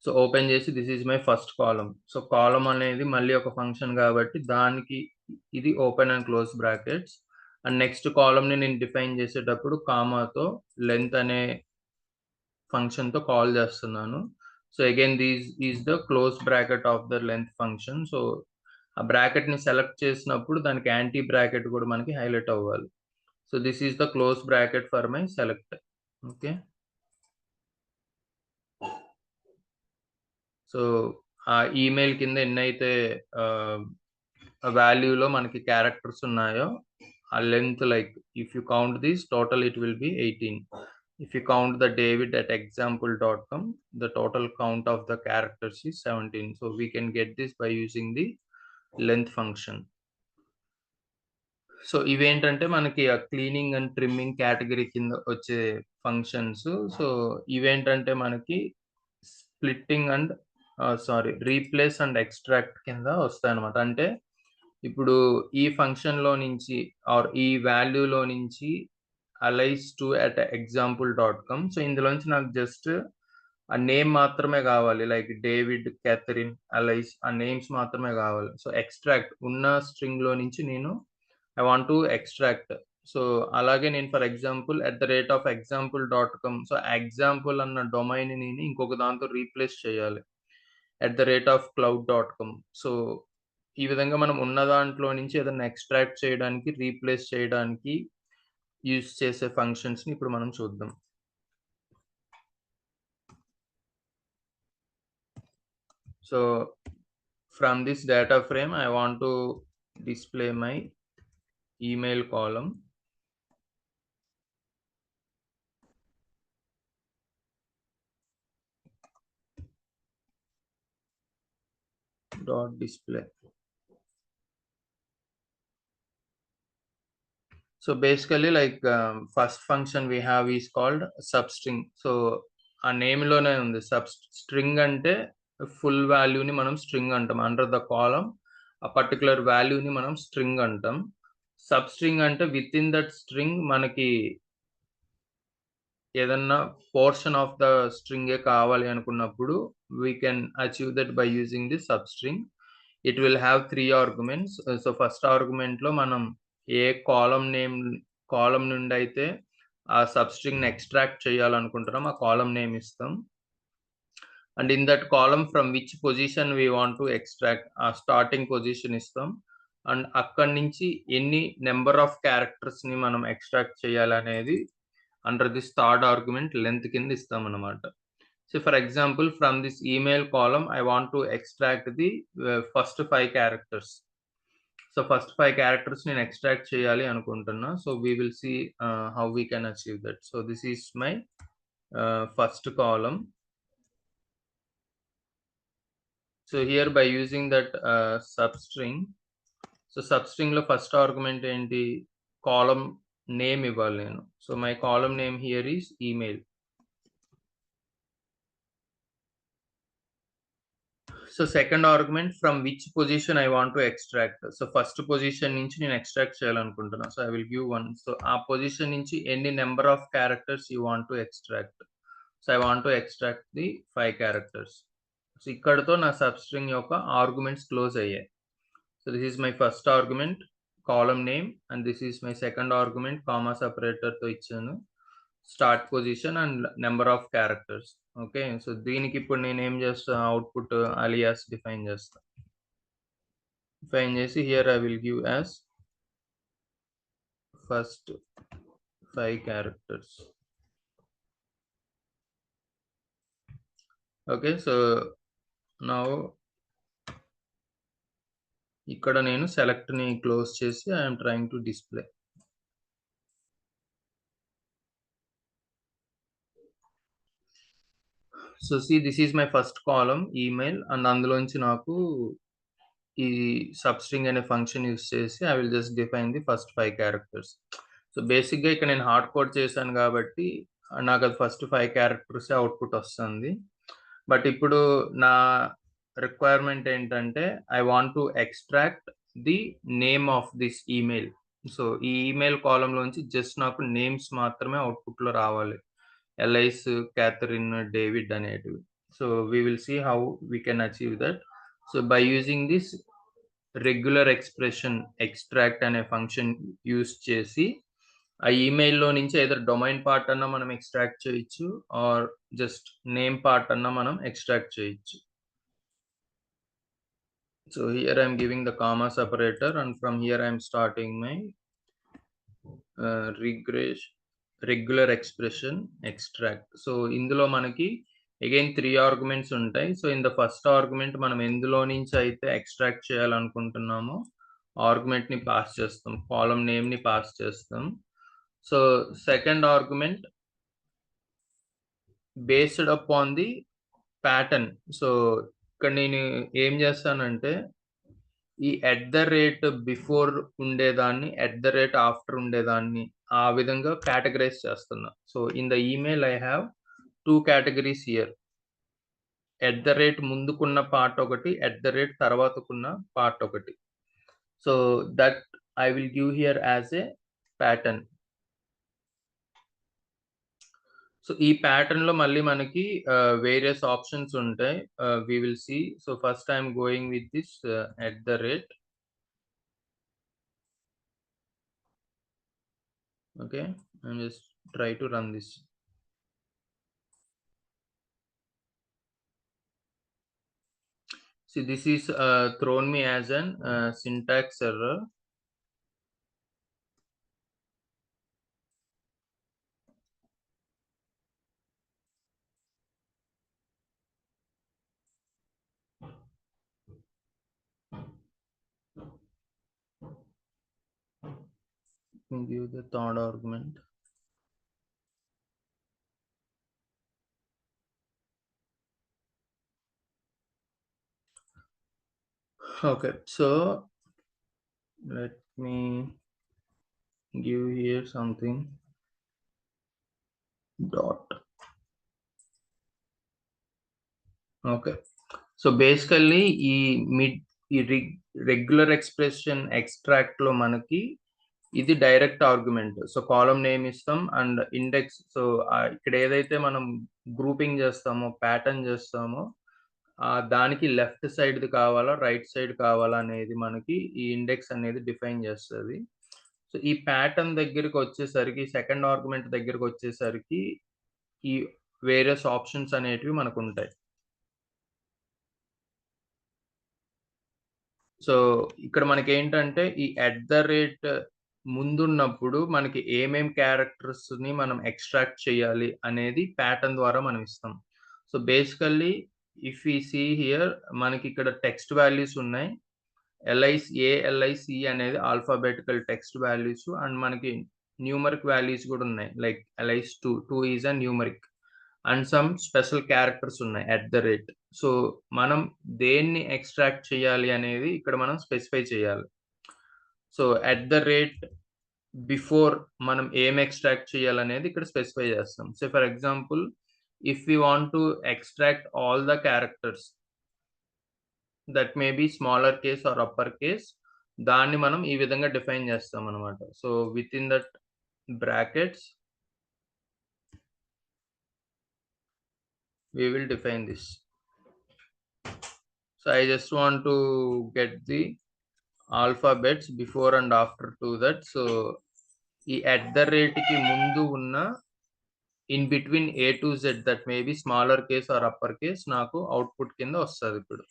సో ఓపెన్ చేసి this is my first column. So column అనేది మళ్ళీ ఒక ఫంక్షన్ కాబట్టి దానికి ఇది open and close brackets, and next column ని నేను డిఫైన్ చేసేటప్పుడు కామాతో లెంత్ అనే ఫంక్షన్ తో కాల్ చేస్తున్నాను. So again this is the close bracket of the length function. So ఆ బ్రాకెట్ ని సెలెక్ట్ చేసినప్పుడు దానికి యాంటీ బ్రాకెట్ కూడా మనకి హైలైట్ అవ్వాలి. So this is the close bracket for my select. Okay, so ఆ ఈమెయిల్ కింద ఎన్నైతే వాల్యూలో మనకి క్యారెక్టర్స్ ఉన్నాయో ఆ length, like if you count this total it will B 18. If you count the David at example.com, the total count of the characters is 17. So we can get this by using the length function. So ఇవేంటంటే మనకి ఆ cleaning and trimming category కింద వచ్చే functions. So ఇవేంటంటే మనకి splitting and replace and extract కింద వస్తాయి అనమాట. అంటే ఇప్పుడు ఈ ఫంక్షన్ లో నుంచి ఆర్ ఈ వాల్యూలో నుంచి alloys to at example.com. So ఇందులోంచి నాకు జస్ట్ ఆ నేమ్ మాత్రమే కావాలి, లైక్ డేవిడ్, క్యాథరిన్, అలైస్ ఆ నేమ్స్ మాత్రమే కావాలి. సో ఎక్స్ట్రాక్ట్ ఉన్న స్ట్రింగ్ లో నుంచి నేను I want to extract so అలాగే నేను for example @example.com, so example అన్న డొమైన్ నేను ఇంకొక దాంతో రీప్లేస్ చేయాలి @cloud.com. సో ఈ విధంగా మనం ఉన్న దాంట్లో నుంచి ఏదైనా ఎక్స్ట్రాక్ట్ చేయడానికి, రీప్లేస్ చేయడానికి యూజ్ చేసే ఫంక్షన్స్‌ని ఇప్పుడు మనం చూద్దాం. So from this data frame I want to display my email column. Dot display. So basically like first function we have is called substring. So ఆ నేమ్ లోనే ఉంది స్ట్రింగ్ అంటే ఫుల్ వాల్యూని మనం స్ట్రింగ్ అంటాం. అండర్ ద కాలమ్ ఆ particular వాల్యూని మనం స్ట్రింగ్ అంటాం. సబ్‌స్ట్రింగ్ అంటే విత్ ఇన్ దట్ స్ట్రింగ్ మనకి ఏదన్నా పోర్షన్ ఆఫ్ ద స్ట్రింగే కావాలి అనుకున్నప్పుడు we can achieve that by using the substring. It will have 3 arguments. So first ఆర్గ్యుమెంట్‌లో మనం ఏ కాలమ్ నుండైతే ఆ సబ్‌స్ట్రింగ్‌ని ఎక్స్ట్రాక్ట్ చేయాలనుకుంటున్నాం ఆ కాలమ్ నేమ్ ఇస్తాం. And in that column from which position we want to extract ఆ స్టార్టింగ్ పొజిషన్ ఇస్తాం. అండ్ అక్కడి నుంచి ఎన్ని నంబర్ ఆఫ్ క్యారెక్టర్స్‌ని మనం ఎక్స్ట్రాక్ట్ చేయాలనేది under this third argument length కింద ఇస్తామన్నమాట. So for example from this email column I want to extract the first 5 characters. So first 5 characters నేను ఎక్స్ట్రాక్ట్ చేయాలి అనుకుంటున్నా. So we will see how we can achieve that. So this is my first column. So here by using that substring. సో సబ్‌స్ట్రింగ్‌లో first argument ఏంటి? Column name ఇవ్వాలి నేను. So my column name here is email. So second argument from which position I want to extract. So first position నుంచి నేను extract చేయాలనుకుంటున్నా. So I will give 1. So ఆ position నుంచి ఎన్ని number of characters you want to extract. So I want to extract the 5 characters. So ఇక్కడితో నా substring యొక్క arguments close అయ్యాయి. So this is my first argument column name and this is my second argument comma సెపరేటర్‌తో ఇచ్చాను. Start position and number of characters. Okay. So దీనికి ఇప్పుడు నేనేం చేస్తా అవుట్‌పుట్ అలియాస్ డిఫైన్ చేస్తా. డిఫైన్ చేసి here I will give as first 5 characters. Okay. So now ఇక్కడ నేను సెలెక్ట్‌ని క్లోజ్ చేసి I am trying to display. So see this is my first column email and అందులోంచి నాకు ఈ సబ్‌స్ట్రింగ్ అనే ఫంక్షన్ యూజ్ చేసి I will just define the first 5 characters. So బేసిక్‌గా ఇక్కడ నేను హార్డ్ కోడ్ చేశాను కాబట్టి నాకది ఫస్ట్ 5 క్యారెక్టర్సే అవుట్‌పుట్ వస్తుంది. బట్ ఇప్పుడు నా రిక్వైర్మెంట్ ఏంటంటే I want to extract the name of this email. So ఈ ఈమెయిల్ కాలమ్‌లోంచి జస్ట్ నాకు నేమ్స్ మాత్రమే అవుట్‌పుట్‌లో రావాలి. ఎలైస్, క్యాథరిన్, డేవిడ్ అనేటివి. So we will see how we can achieve that. So by using this regular expression extract అనే function use చేసి ఆ ఈమెయిల్‌లో నుంచి ఐదర్ డొమైన్ పార్ట్ అన్నా మనం ఎక్స్ట్రాక్ట్ చేయొచ్చు ఆర్ జస్ట్ నేమ్ పార్ట్ అన్నా మనం ఎక్స్ట్రాక్ట్ చేయొచ్చు. So here I am giving the comma separator and from here I am starting my regular expression extract. So ఇందులో మనకి అగైన్ 3 ఆర్గ్యుమెంట్స్ ఉంటాయి. So in the first argument మనం ఎందులో నుంచి అయితే ఎక్స్ట్రాక్ట్ చేయాలనుకుంటున్నామో ఆర్గ్యుమెంట్‌ని పాస్ చేస్తాం. కాలమ్ నేమ్‌ని పాస్ చేస్తాం. So second argument based upon the pattern. So ఇక్కడ నేను ఏం చేస్తానంటే ఈ ఎట్ ద రేట్ బిఫోర్ ఉండేదాన్ని, ఎట్ ద రేట్ ఆఫ్టర్ ఉండేదాన్ని ఆ విధంగా కేటగరైజ్ చేస్తున్నా. So in the email I have 2 categories here. At the rate ముందుకున్న పార్ట్ ఒకటి, ఎట్ ద రేట్ తర్వాతకున్న పార్ట్ ఒకటి. So that I will give here as a pattern. So ఈ ప్యాటర్న్‌లో మళ్ళీ మనకి వేరియస్ ఆప్షన్స్ ఉంటాయి. We will see. So first I am going with this at the rate. Okay, I'm just try to run this. See, this is thrown me as an syntax error. Give the third argument. Okay, so let me give here something dot. Okay, so basically ఈ regular expression extract లో మనకి ఇది direct argument. So కాలం name ఇస్తాం and index. So ఇక్కడ ఏదైతే మనం grouping చేస్తామో pattern చేస్తామో దానికి లెఫ్ట్ సైడ్ది కావాలా రైట్ సైడ్ కావాలా అనేది మనకి ఈ ఇండెక్స్ అనేది డిఫైన్ చేస్తుంది. సో ఈ ప్యాటర్న్ దగ్గరికి వచ్చేసరికి సెకండ్ ఆర్గ్యుమెంట్ దగ్గరికి వచ్చేసరికి ఈ వేరియస్ ఆప్షన్స్ అనేటివి మనకు ఉంటాయి. సో ఇక్కడ మనకి ఏంటంటే ఈ @ ముందున్నప్పుడు మనకి ఏమేం క్యారెక్టర్స్ ని మనం ఎక్స్ట్రాక్ట్ చేయాలి అనేది ప్యాటర్న్ ద్వారా మనం ఇస్తాం. So basically if we see here మనకి ఇక్కడ టెక్స్ట్ వాల్యూస్ ఉన్నాయి. LIC అనేది ఆల్ఫాబెటికల్ టెక్స్ట్ వాల్యూస్ అండ్ మనకి న్యూమరిక్ వాల్యూస్ కూడా ఉన్నాయి. Like LIS2 is a numeric and some special characters ఉన్నాయి @. సో మనం దేన్ని ఎక్స్ట్రాక్ట్ చేయాలి అనేది ఇక్కడ మనం స్పెసిఫై చేయాలి. సో @ బిఫోర్ మనం ఏం ఎక్స్ట్రాక్ట్ చేయాలనేది ఇక్కడ స్పెసిఫై చేస్తాం. So for example if we want to extract all the characters that may be smaller case or upper case, దాన్ని మనం ఈ విధంగా డిఫైన్ చేస్తాం అనమాట. So with in that brackets we will define this. So I just want to get the alphabets before and after to that. So ఈ @ కి ముందు ఉన్న in between A to Z that may be smaller case or upper case నాకు output కింద వస్తుంది ఇప్పుడు.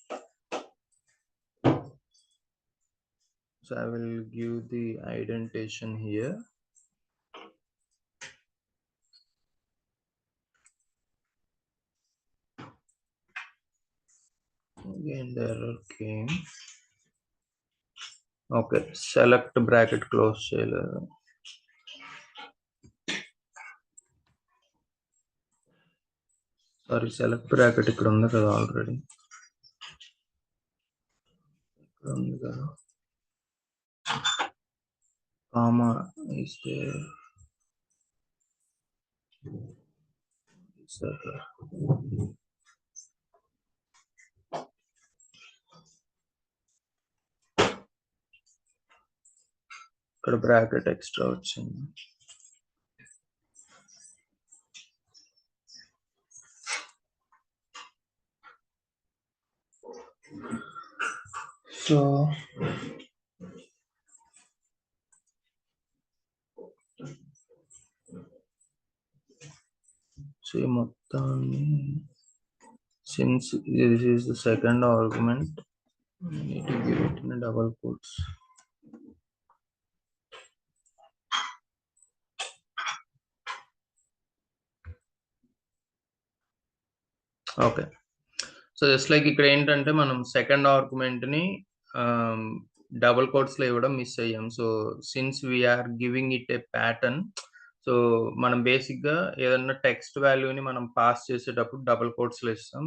So I will give the indentation here. Again the error came. Okay, select bracket close చేయలేదు. Sorry, select bracket ఇక్కడ ఉంది కదా already. ఇక్కడ ఉంది కదా, కామా ఇస్తే ఇక్కడ బ్రాకెట్ ఎక్స్ట్రా వచ్చింది. సో మొత్తాన్ని since this is the second argument, we need to give it in a double quotes. Okay, so just like ఇక్కడ ఏంటంటే మనం సెకండ్ ఆర్గ్యుమెంట్ ని డబుల్ కోట్స్ లో ఇవ్వడం మిస్ అయ్యాం. So since we are giving it a pattern, so మనం basic గా ఏదన్నా టెక్స్ట్ వాల్యూని మనం పాస్ చేసేటప్పుడు డబుల్ కోట్స్ లో ఇస్తాం.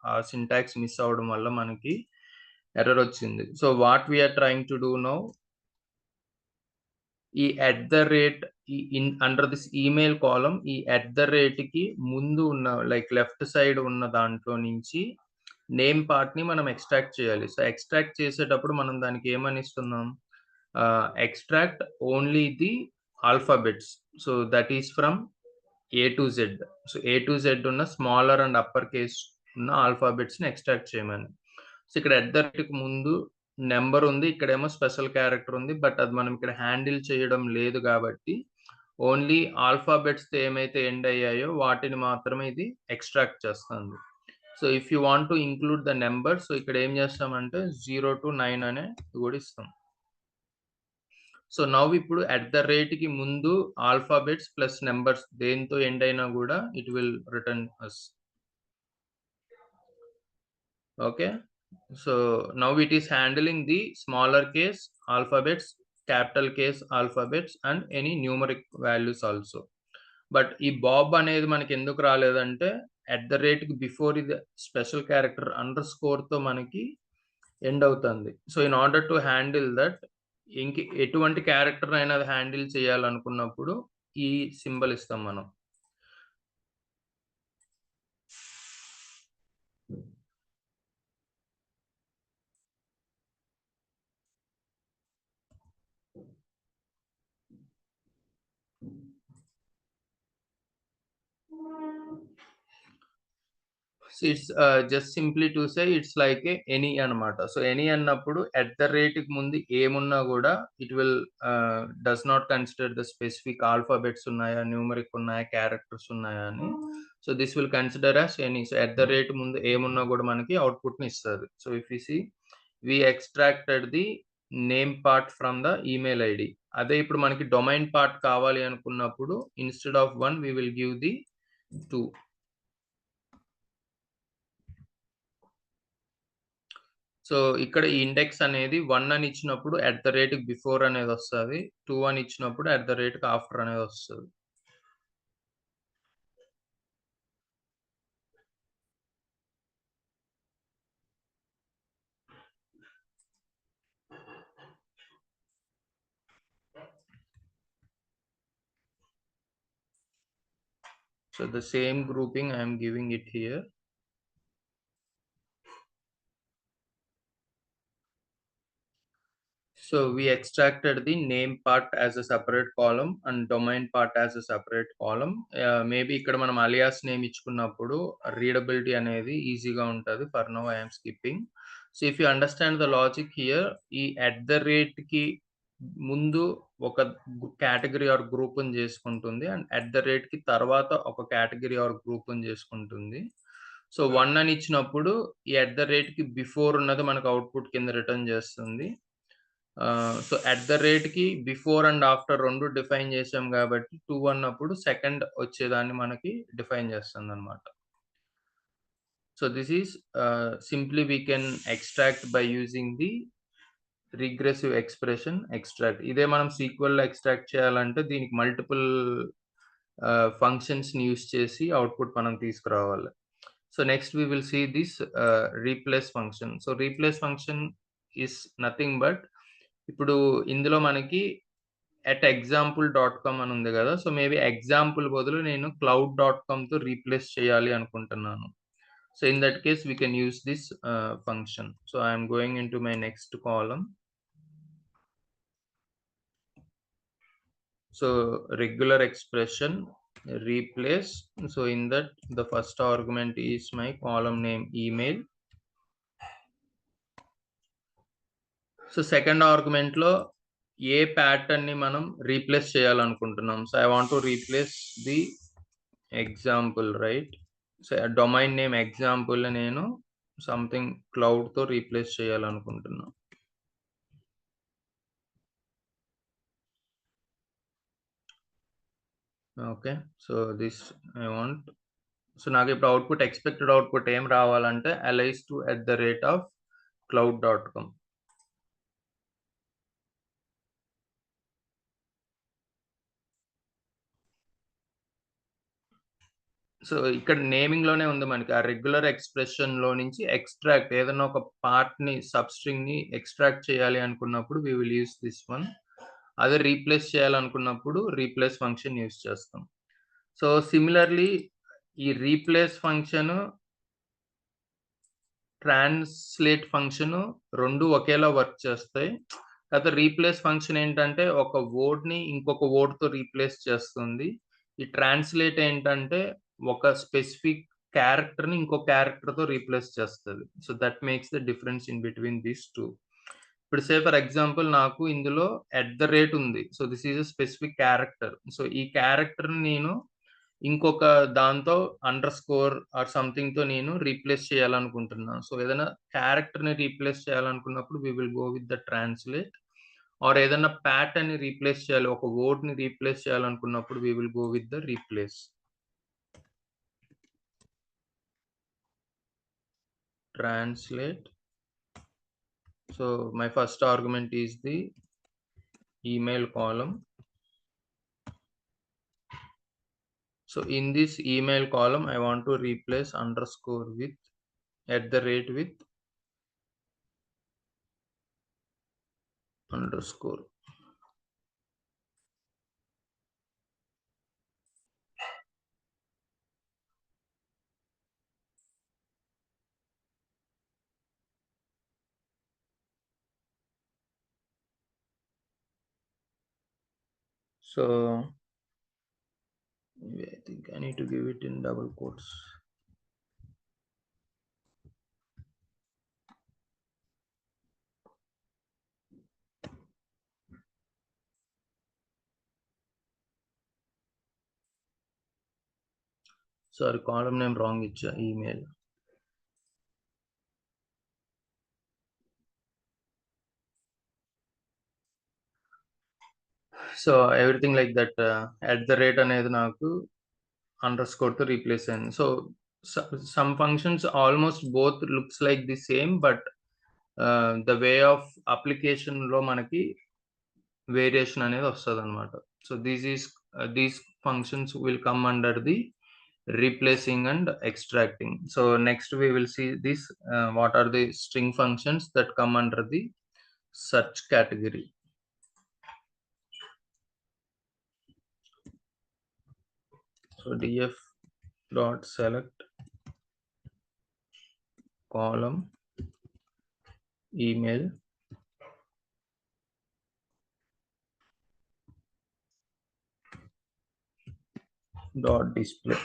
ఆ సింటాక్స్ మిస్ అవడం వల్ల మనకి ఎర్రర్ వచ్చింది. So what we are trying to do now, ఈ @ అండర్ దిస్ ఈమెయిల్ కాలం ఈ @ కి ముందు ఉన్న లైక్ లెఫ్ట్ సైడ్ ఉన్న దాంట్లో నుంచి నేమ్ పార్ట్ ని మనం ఎక్స్ట్రాక్ట్ చేయాలి. సో ఎక్స్ట్రాక్ట్ చేసేటప్పుడు మనం దానికి ఏమని ఇస్తున్నాం, extract only the alphabets. So that is from A to Z. So A to Z ఉన్న స్మాలర్ అండ్ అప్పర్ కేస్ ఉన్న ఆల్ఫాబెట్స్ ని ఎక్స్ట్రాక్ట్ చేయమని. సో ఇక్కడ @ కి ముందు నెంబర్ ఉంది, ఇక్కడేమో స్పెషల్ క్యారెక్టర్ ఉంది, బట్ అది మనం ఇక్కడ హ్యాండిల్ చేయడం లేదు కాబట్టి ఓన్లీ ఆల్ఫాబెట్స్‌తో ఏమైతే ఎండ్ అయ్యాయో వాటిని మాత్రమే ఇది ఎక్స్ట్రాక్ట్ చేస్తుంది. So, if you want to include the number, so ఇక్కడ ఏం చేస్తామంటే 0-9 అనే కూడా ఇస్తాం. సో, నౌ ఇప్పుడు అట్ ద రేట్‌కి ముందు ఆల్ఫాబెట్స్ ప్లస్ నంబర్స్ దేనితో ఎండ్ అయినా కూడా it will return us. Okay. So now it is handling the smaller case alphabets, capital case alphabets and any numeric values also. But ఈ బాబ్ అనేది మనకి ఎందుకు రాలేదంటే అట్ ద రేట్ బిఫోర్ ఇది special character under score తో మనకి end అవుతుంది. So in order to handle that ఎటువంటి క్యారెక్టర్ అయినా అది హ్యాండిల్ చేయాలనుకున్నప్పుడు ఈ సింబల్ ఇస్తాం మనం. So it's just simply to say it's like a any అన్నమాట. సో ఎనీ అన్నప్పుడు ఎట్ ద రేట్ కి ముందు ఏమున్నా కూడా it will does not consider the specific alphabets ఉన్నాయా, న్యూమరిక్ ఉన్నాయా, క్యారెక్టర్స్ ఉన్నాయా అని. So this will consider as any. So at the rate ముందు ఏమున్నా కూడా మనకి అవుట్పుట్ ని ఇస్తుంది. So if you see we extracted the name part from the email ID. అదే ఇప్పుడు మనకి డొమైన్ పార్ట్ కావాలి అనుకున్నప్పుడు instead of 1 we will give the 2. So ఇక్కడ ఈ ఇండెక్స్ అనేది 1 అని ఇచ్చినప్పుడు అట్ ద రేట్ బిఫోర్ అనేది వస్తుంది, 2 అని ఇచ్చినప్పుడు అట్ ద రేట్ ఆఫ్టర్ అనేది వస్తుంది. So the same grouping I am giving it here. So we extracted the name part as a separate column and domain part as a separate column. Maybe ఇక్కడ మనం alias name ఇచ్చుకున్నప్పుడు readability అనేది ఈజీగా ఉంటుంది. For now I am skipping. So if you understand the logic here, ఈ at the rate కి ముందు ఒక category are group చేసుకుంటుంది అండ్ అట్ ద రేట్ కి తర్వాత ఒక కేటగిరీ ఆర్ గ్రూప్ చేసుకుంటుంది. సో 1 అని ఇచ్చినప్పుడు ఈ అట్ ద రేట్ కి బిఫోర్ ఉన్నది మనకు అవుట్పుట్ కింద రిటర్న్ చేస్తుంది. సో అట్ ద రేట్ కి బిఫోర్ అండ్ ఆఫ్టర్ రెండు డిఫైన్ చేసాం కాబట్టి 2 అన్నప్పుడు సెకండ్ వచ్చేదాన్ని మనకి డిఫైన్ చేస్తుంది అనమాట. So this is simply we can extract by using the regressive expression extract. ఇదే మనం సీక్వెల్ లో ఎక్స్ట్రాక్ట్ చేయాలంటే దీనికి మల్టిపుల్ ఫంక్షన్స్ ని యూస్ చేసి అవుట్పుట్ మనం తీసుకురావాలి. So next we will see this replace function. So replace function is nothing but ఇప్పుడు ఇందులో మనకి @example.com అని ఉంది కదా. సో మేబీ ఎగ్జాంపుల్ బదులు నేను cloud.com తో రీప్లేస్ చేయాలి అనుకుంటున్నాను. So in that case we can use this function. So I am going into my next column. So regular expression replace. So in that the first argument is my column name email. So second argument లో ఏ pattern ని మనం replace చేయాలనుకుంటున్నాం. So I want to replace the example, right. So domain name example నేను something cloud తో replace చేయాలనుకుంటున్నా. Okay, so this I want. So నాకు ఇప్పుడు output expected output ఏం రావాలంటే alias2@cloud.com. సో ఇక్కడ నేమింగ్ లోనే ఉంది మనకి ఆ రెగ్యులర్ ఎక్స్ప్రెషన్ లో నుంచి ఎక్స్ట్రాక్ట్ ఏదైనా ఒక పార్ట్ ని సబ్స్ట్రింగ్ ని ఎక్స్ట్రాక్ట్ చేయాలి అనుకున్నప్పుడు we will use this one. అదే రీప్లేస్ చేయాలనుకున్నప్పుడు రీప్లేస్ ఫంక్షన్ యూస్ చేస్తాం. సో సిమిలర్లీ ఈ రీప్లేస్ ఫంక్షన్ ట్రాన్స్లేట్ ఫంక్షన్ రెండు ఒకేలా వర్క్ చేస్తాయి. అయితే రీప్లేస్ ఫంక్షన్ ఏంటంటే ఒక వర్డ్ ని ఇంకొక వర్డ్ తో రీప్లేస్ చేస్తుంది. ఈ ట్రాన్స్లేట్ ఏంటంటే ఒక స్పెసిఫిక్ క్యారెక్టర్ ని ఇంకో క్యారెక్టర్ తో రీప్లేస్ చేస్తుంది. So that makes the difference in between these two. ఇప్పుడు సే ఫర్ ఎగ్జాంపుల్ నాకు ఇందులో @ ఉంది. So, this is a specific character. So, ఈ క్యారెక్టర్‌ని నేను ఇంకొక దాంతో అండర్‌స్కోర్ ఆర్ సంథింగ్‌తో నేను రీప్లేస్ చేయాలనుకుంటున్నాను. సో, ఏదైనా క్యారెక్టర్‌ని రీప్లేస్ చేయాలనుకున్నప్పుడు we will go with the translate. Or ఏదన్నా ప్యాటర్న్‌ని రీప్లేస్ చేయాలి. ఒక వర్డ్‌ని రీప్లేస్ చేయాలనుకున్నప్పుడు we will go with the replace. Translate. So my first argument is the email column. So in this email column, I want to replace underscore with @ with underscore. So I think I need to give it in double quotes. Sorry, column name wrong. It's email. So everything like that @ అనేది నాకు underscore తో replace అయింది. So some functions almost both looks like the same, but the way of application లో మనకి variation అనేది వస్తదనమాట. So these functions will come under the replacing and extracting. So next we will see this what are the string functions that come under the search category. So df dot select column email dot display.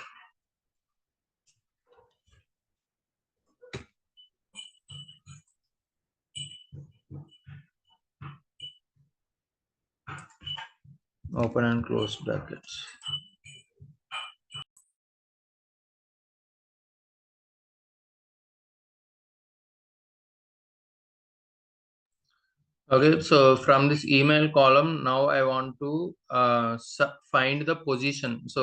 Open and close brackets. Okay, so from this email column, now I want to find the position. So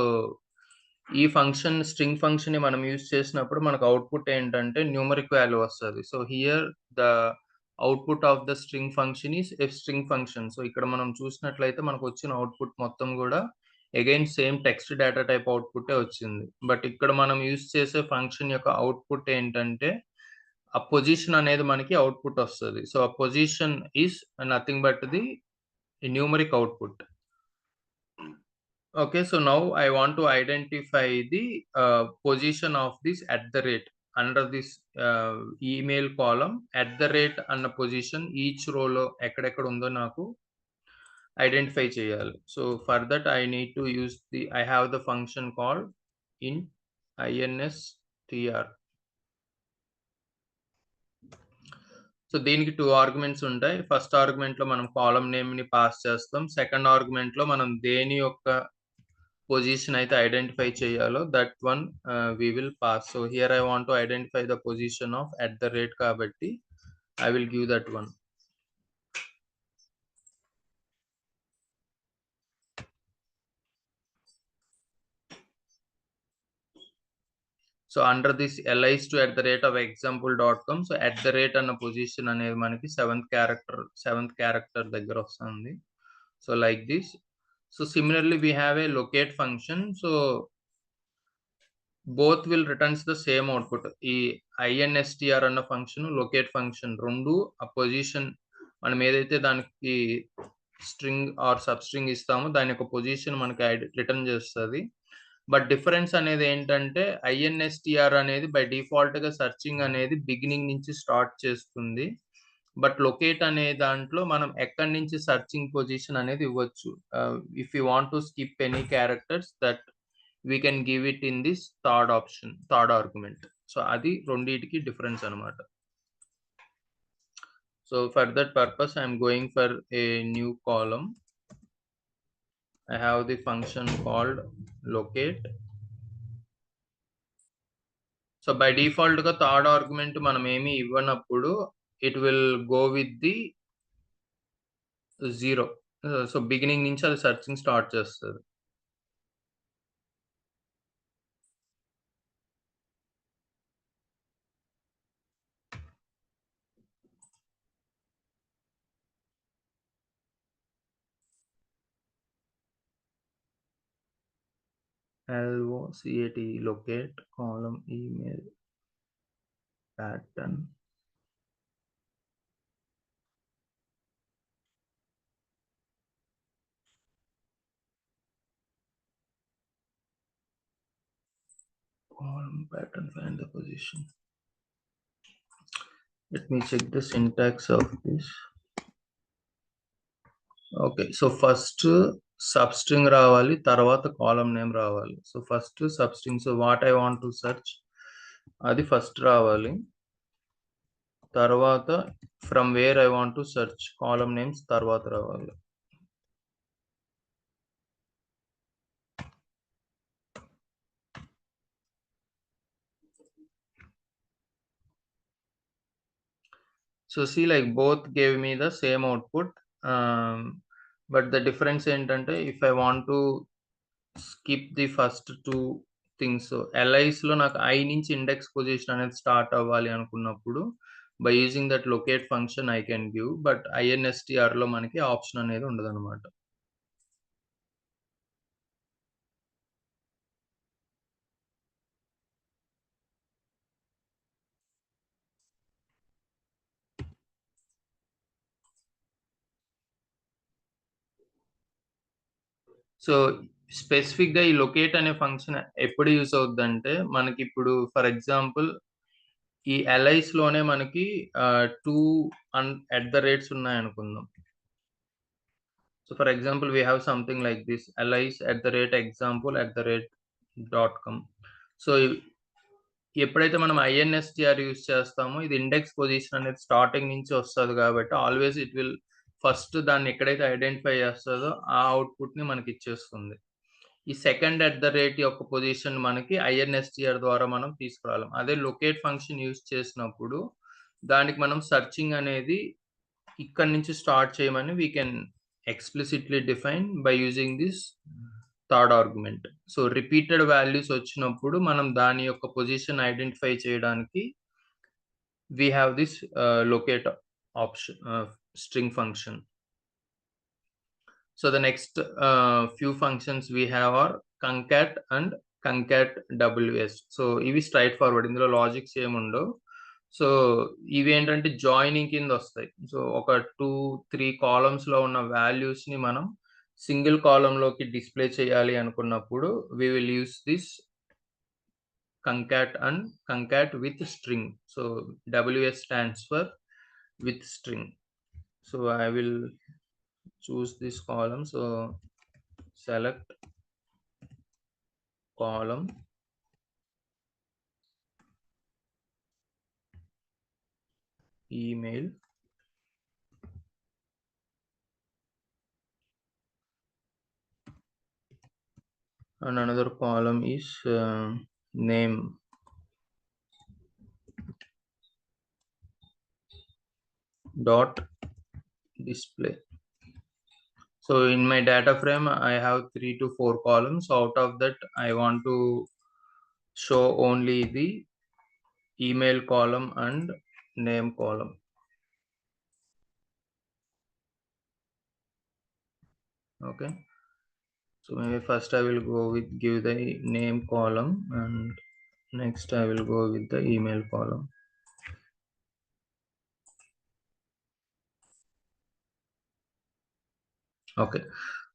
ఈ function string function ని మనం use చేసినప్పుడు మనకు output ఏంటంటే numeric value వస్తది. So here the output of the string function is a string function. So ఇక్కడ మనం చూసినట్లయితే మనకు వచ్చిన అవుట్పుట్ మొత్తం కూడా again same text data type అవుట్పుటే వచ్చింది. బట్ ఇక్కడ మనం యూజ్ చేసే ఫంక్షన్ యొక్క అవుట్పుట్ ఏంటంటే ఆ పొజిషన్ అనేది మనకి అవుట్పుట్ వస్తది. సో ఆ position is nothing but the numeric output. Okay, so now I want to identify the position of this @ under this email column. @ అన్న position each row లో ఎక్కడెక్కడ ఉందో నాకు ఐడెంటిఫై చేయాలి. So for that I need to use I have the function called instr. So దీనికి 2 arguments ఉంటాయి. First argument లో మనం కాలమ్ నేమ్ ని పాస్ చేస్తాం. సెకండ్ ఆర్గ్యుమెంట్ లో మనం దేని యొక్క పొజిషన్ అయితే ఐడెంటిఫై చేయాలో that one we will pass. So here I want to identify the position of @ కాబట్టి I will give that one. So under this lis to @example.com. So @ అన్న position అనేది మనకి సెవెంత్ క్యారెక్టర్ దగ్గర వస్తుంది. So like this. So similarly we have a locate function. So both will returns the same output. ఈ instr అన్న function locate function రెండు ఆ position మనం ఏదైతే దానికి స్ట్రింగ్ ఆర్ సబ్ స్ట్రింగ్ ఇస్తామో దాని యొక్క పొజిషన్ మనకి రిటర్న్ చేస్తుంది. బట్ డిఫరెన్స్ అనేది ఏంటంటే instr అనేది బై డిఫాల్ట్ గా సర్చింగ్ అనేది బిగినింగ్ నుంచి స్టార్ట్ చేస్తుంది. బట్ లొకేట్ అనే దాంట్లో మనం ఎక్కడి నుంచి సర్చింగ్ పొజిషన్ అనేది ఇవ్వచ్చు. If you want to skip any characters that we can give it in this third argument. So అది రెండిటికి డిఫరెన్స్ అన్నమాట. So for that purpose, I'm going for a new column. I have the function called locate. So by default గా third argument మనం ఏమి ఇవ్వనప్పుడు it will go with the 0. So beginning నుంచి అది searching start చేస్తది. LOCAT locate column email pattern. Column pattern, find the position. Let me check the syntax of this. Okay, so first substring రావాలి, తర్వాత column name రావాలి. So first substring, so what I want to search అది first రావాలి. తర్వాత from where I want to search column names తర్వాత రావాలి. So see, like both gave me the same output, but the difference ఏంటంటే if I want to skip the first two things, so LIs లో నాకు I నుంచి index position అనేది start అవ్వాలి అనుకున్నప్పుడు by using that locate function I can give, but INSTR లో మనకి option అనేది ఉండదు అనమాట. సో స్పెసిఫిక్ గా ఈ లొకేట్ అనే ఫంక్షన్ ఎప్పుడు యూస్ అవుద్దంటే మనకి ఇప్పుడు ఫర్ ఎగ్జాంపుల్ ఈ LIs లోనే మనకి 2 at the rates ఉన్నాయి అనుకుందాం. So for example we have something like this, lis@example@com. So ఎప్పుడైతే మనం INSTR యూస్ చేస్తామో ఇది ఇండెక్స్ పొజిషన్ అనేది స్టార్టింగ్ నుంచి వస్తుంది కాబట్టి ఆల్వేస్ ఇట్ విల్ ఫస్ట్ దాన్ని ఎక్కడైతే ఐడెంటిఫై చేస్తుందో ఆ అవుట్పుట్ ని మనకి ఇచ్చేస్తుంది. ఈ సెకండ్ అట్ ద రేట్ యొక్క పొజిషన్ మనకి INSTR ద్వారా మనం తీసుకురావాలి. అదే లొకేట్ ఫంక్షన్ యూస్ చేసినప్పుడు దానికి మనం సర్చింగ్ అనేది ఇక్కడ నుంచి స్టార్ట్ చేయమని we can explicitly define by using this third argument. So repeated values వచ్చినప్పుడు మనం దాని యొక్క పొజిషన్ ఐడెంటిఫై చేయడానికి we have this locate option, string function. So the next few functions we have are concat and concat ws. So ఇవి straight forward, ఇందులో logics ఏముండవు. So ఇవి ఏంటంటే జాయినింగ్ కింద వస్తాయి. సో ఒక 2-3 కాలమ్స్ లో ఉన్న వాల్యూస్ ని మనం సింగిల్ కాలమ్ లోకి డిస్ప్లే చేయాలి అనుకున్నప్పుడు we will use this concat and concat with string. So ws stands for with string. So I will choose this column. So select column email, and another column is name dot display. So in my data frame I have 3 to 4 columns. Out of that I want to show only the email column and name column. Okay, so maybe first I will go with give the name column, and next I will go with the email column. Okay,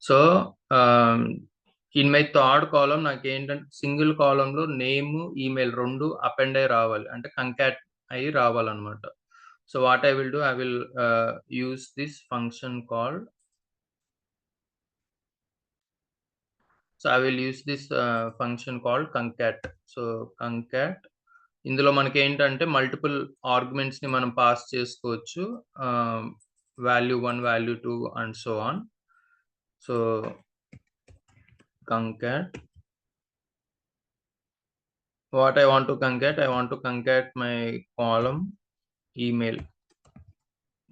so in my third column నాకు ఏంటంటే single column లో name email రెండు append అయి రావాలి, అంటే కంకాట్ అయి రావాలన్నమాట. So what I will do, I will use this function called, so I will use this function called concat. So concat ఇందులో మనకి ఏంటంటే మల్టిపుల్ ఆర్గ్యుమెంట్స్ ని మనం పాస్ చేసుకోవచ్చు. Value 1, value 2 and so on. So concat what I want to concat my column email.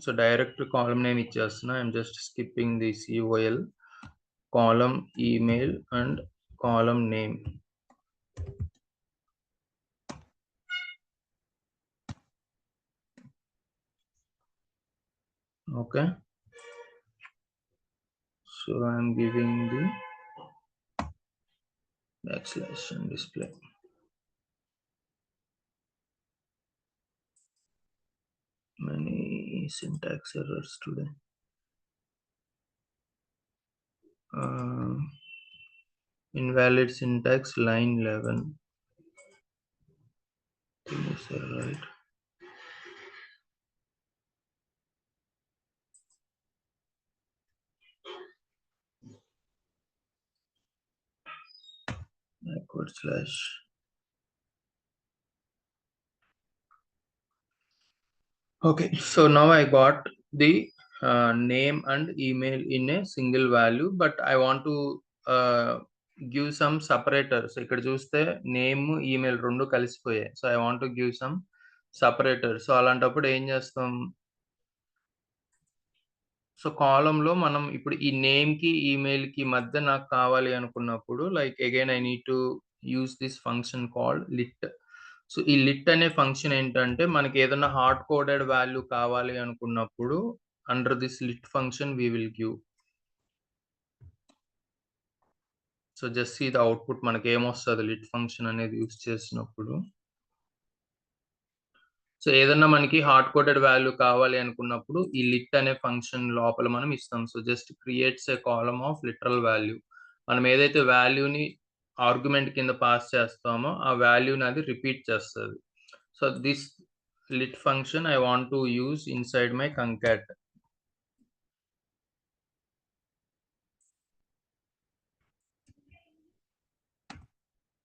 So direct column name ichchestunna. I'm just skipping the col, column email and column name. Okay, so I'm giving the backslash and display. Many syntax errors today. Invalid syntax line 11. Is that right? Backward slash. Okay, so now I got the name and email in a single value, but I want to give some separator. So ఇక్కడ చూస్తే name email రెండు కలిసిపోయాయి. So I want to give some separator. So అలాంటప్పుడు ఏం చేస్తాం? So కాలంలో మనం ఇప్పుడు ఈ నేమ్ కి ఈమెయిల్ కి మధ్య నాకు కావాలి అనుకున్నప్పుడు like again I need to use this function called lit. So ఈ లిట్ అనే ఫంక్షన్ ఏంటంటే మనకి ఏదైనా హార్డ్ కోడెడ్ వాల్యూ కావాలి అనుకున్నప్పుడు under this lit function we will give. So just see the output మనకి ఏమొస్తుంది లిట్ ఫంక్షన్ అనేది యూస్ చేసినప్పుడు. సో ఏదన్నా మనకి హార్డ్ కోడెడ్ వాల్యూ కావాలి అనుకున్నప్పుడు ఈ లిట్ అనే ఫంక్షన్ లోపల మనం ఇస్తాం. So just creates a column of literal value. మనం ఏదైతే వాల్యూని ఆర్గ్యుమెంట్ కింద పాస్ చేస్తామో ఆ వాల్యూని అది రిపీట్ చేస్తుంది. So this lit function I want to use inside my concat.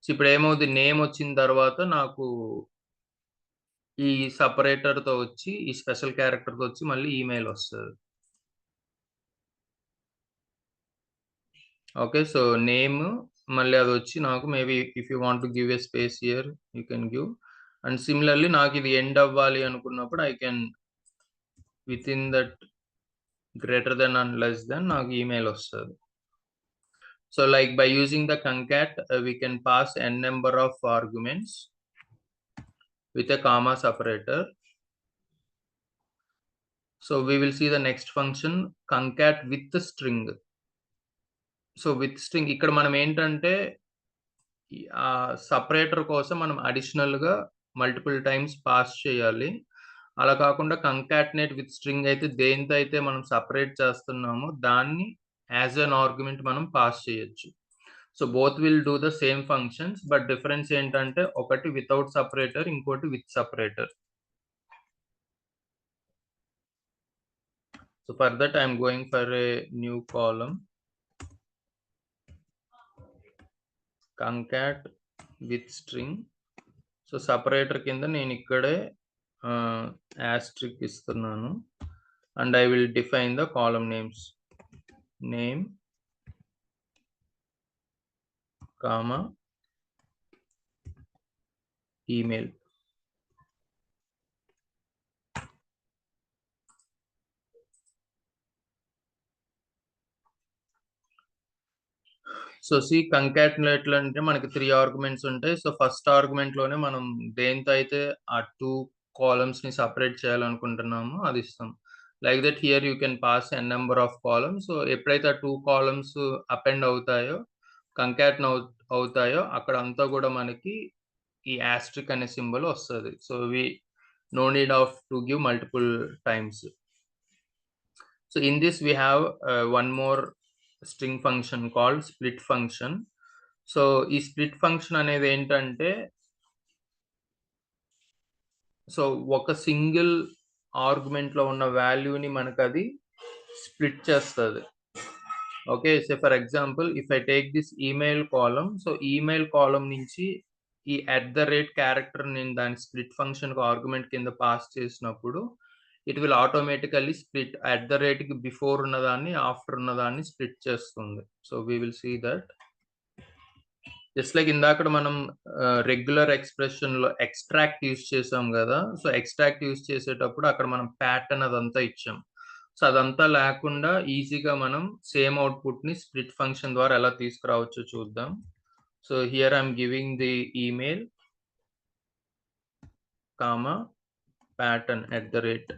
So ఇప్పుడు ఏమవుతుంది, నేమ్ వచ్చిన తర్వాత నాకు ఈ సపరేటర్ తో వచ్చి ఈ స్పెషల్ క్యారెక్టర్ తో వచ్చి మళ్ళీ ఈమెయిల్ వస్తుంది. ఓకే, సో నేమ్ మళ్ళీ అది వచ్చి నాకు maybe if you want to give a space here you can give. And similarly నాకు ఇది ఎండ్ అవ్వాలి అనుకున్నప్పుడు I can with in that greater than and less than నాకు ఈమెయిల్ వస్తుంది. So like by using the concat we can pass n number of arguments with a comma separator. So we will see the next function concat with the string. So with string ఇక్కడ మనం ఏంటంటే separator కోసం మనం additional గా multiple times pass చేయాలి. అలా కాకుండా concatenate with string అయితే దేంతో అయితే మనం సపరేట్ చేస్తున్నామో దాన్ని యాజ్ అన్ ఆర్గ్యుమెంట్ మనం పాస్ చేయొచ్చు. So both will do the same functions, but difference ఏంటంటే ఒకటి వితౌట్ సపరేటర్, ఇంకోటి with separator. So for that I'm going for a new column concat with string. So separator కింద నేను ఇక్కడే asterisk ఇస్తున్నాను and I will define the column names name comma email. So see concatenate అంటే మనకి 3 arguments ఉంటాయి. So first argument లోనే మనం దేంతో అయితే ఆ 2 కాలమ్స్ ని సపరేట్ చేయాలనుకుంటున్నామో అది ఇస్తాం. Like that here you can pass n number of columns. So ఎప్పుడైతే ఆ 2 కాలమ్స్ అపెండ్ అవుతాయో కంకాటిన్ అవుతాయో అక్కడ అంతా కూడా మనకి ఈ ఆస్ట్రిక్ అనే సింబల్ వస్తుంది. So we no need of to give multiple times. So in this we have one more string function called split function. So ఈ స్ప్లిట్ ఫంక్షన్ అనేది ఏంటంటే సో ఒక సింగిల్ ఆర్గ్యుమెంట్ లో ఉన్న వాల్యూని మనకు అది స్ప్లిట్ చేస్తుంది. Okay, so for example if I take this email column, so email column నుంచి ఈ @ క్యారెక్టర్ నేను దాని స్ప్లిట్ ఫంక్షన్‌కి ఆర్గ్యుమెంట్ కింద పాస్ చేసినప్పుడు ఇట్ విల్ ఆటోమేటికల్లీ స్ప్లిట్ @కి బిఫోర్ ఉన్నదాన్ని, ఆఫ్టర్ ఉన్నదాన్ని స్ప్లిట్ చేస్తుంది. So, we will see that. Just like ఇందాకడ మనం రెగ్యులర్ ఎక్స్‌ప్రెషన్‌లో ఎక్స్ట్రాక్ట్ యూజ్ చేసాం గదా! సో, ఎక్స్ట్రాక్ట్ యూజ్ చేసేటప్పుడు అక్కడ మనం ప్యాటర్న్ అదంతా ఇచ్చాం. సో, అదంతా లేకుండా ఈజీగా మనం సేమ్ అవుట్‌పుట్‌ని స్ప్లిట్ ఫంక్షన్ ద్వారా ఎలా తీసుకురావచ్చో చూద్దాం. So, here I am giving the email, comma, pattern @.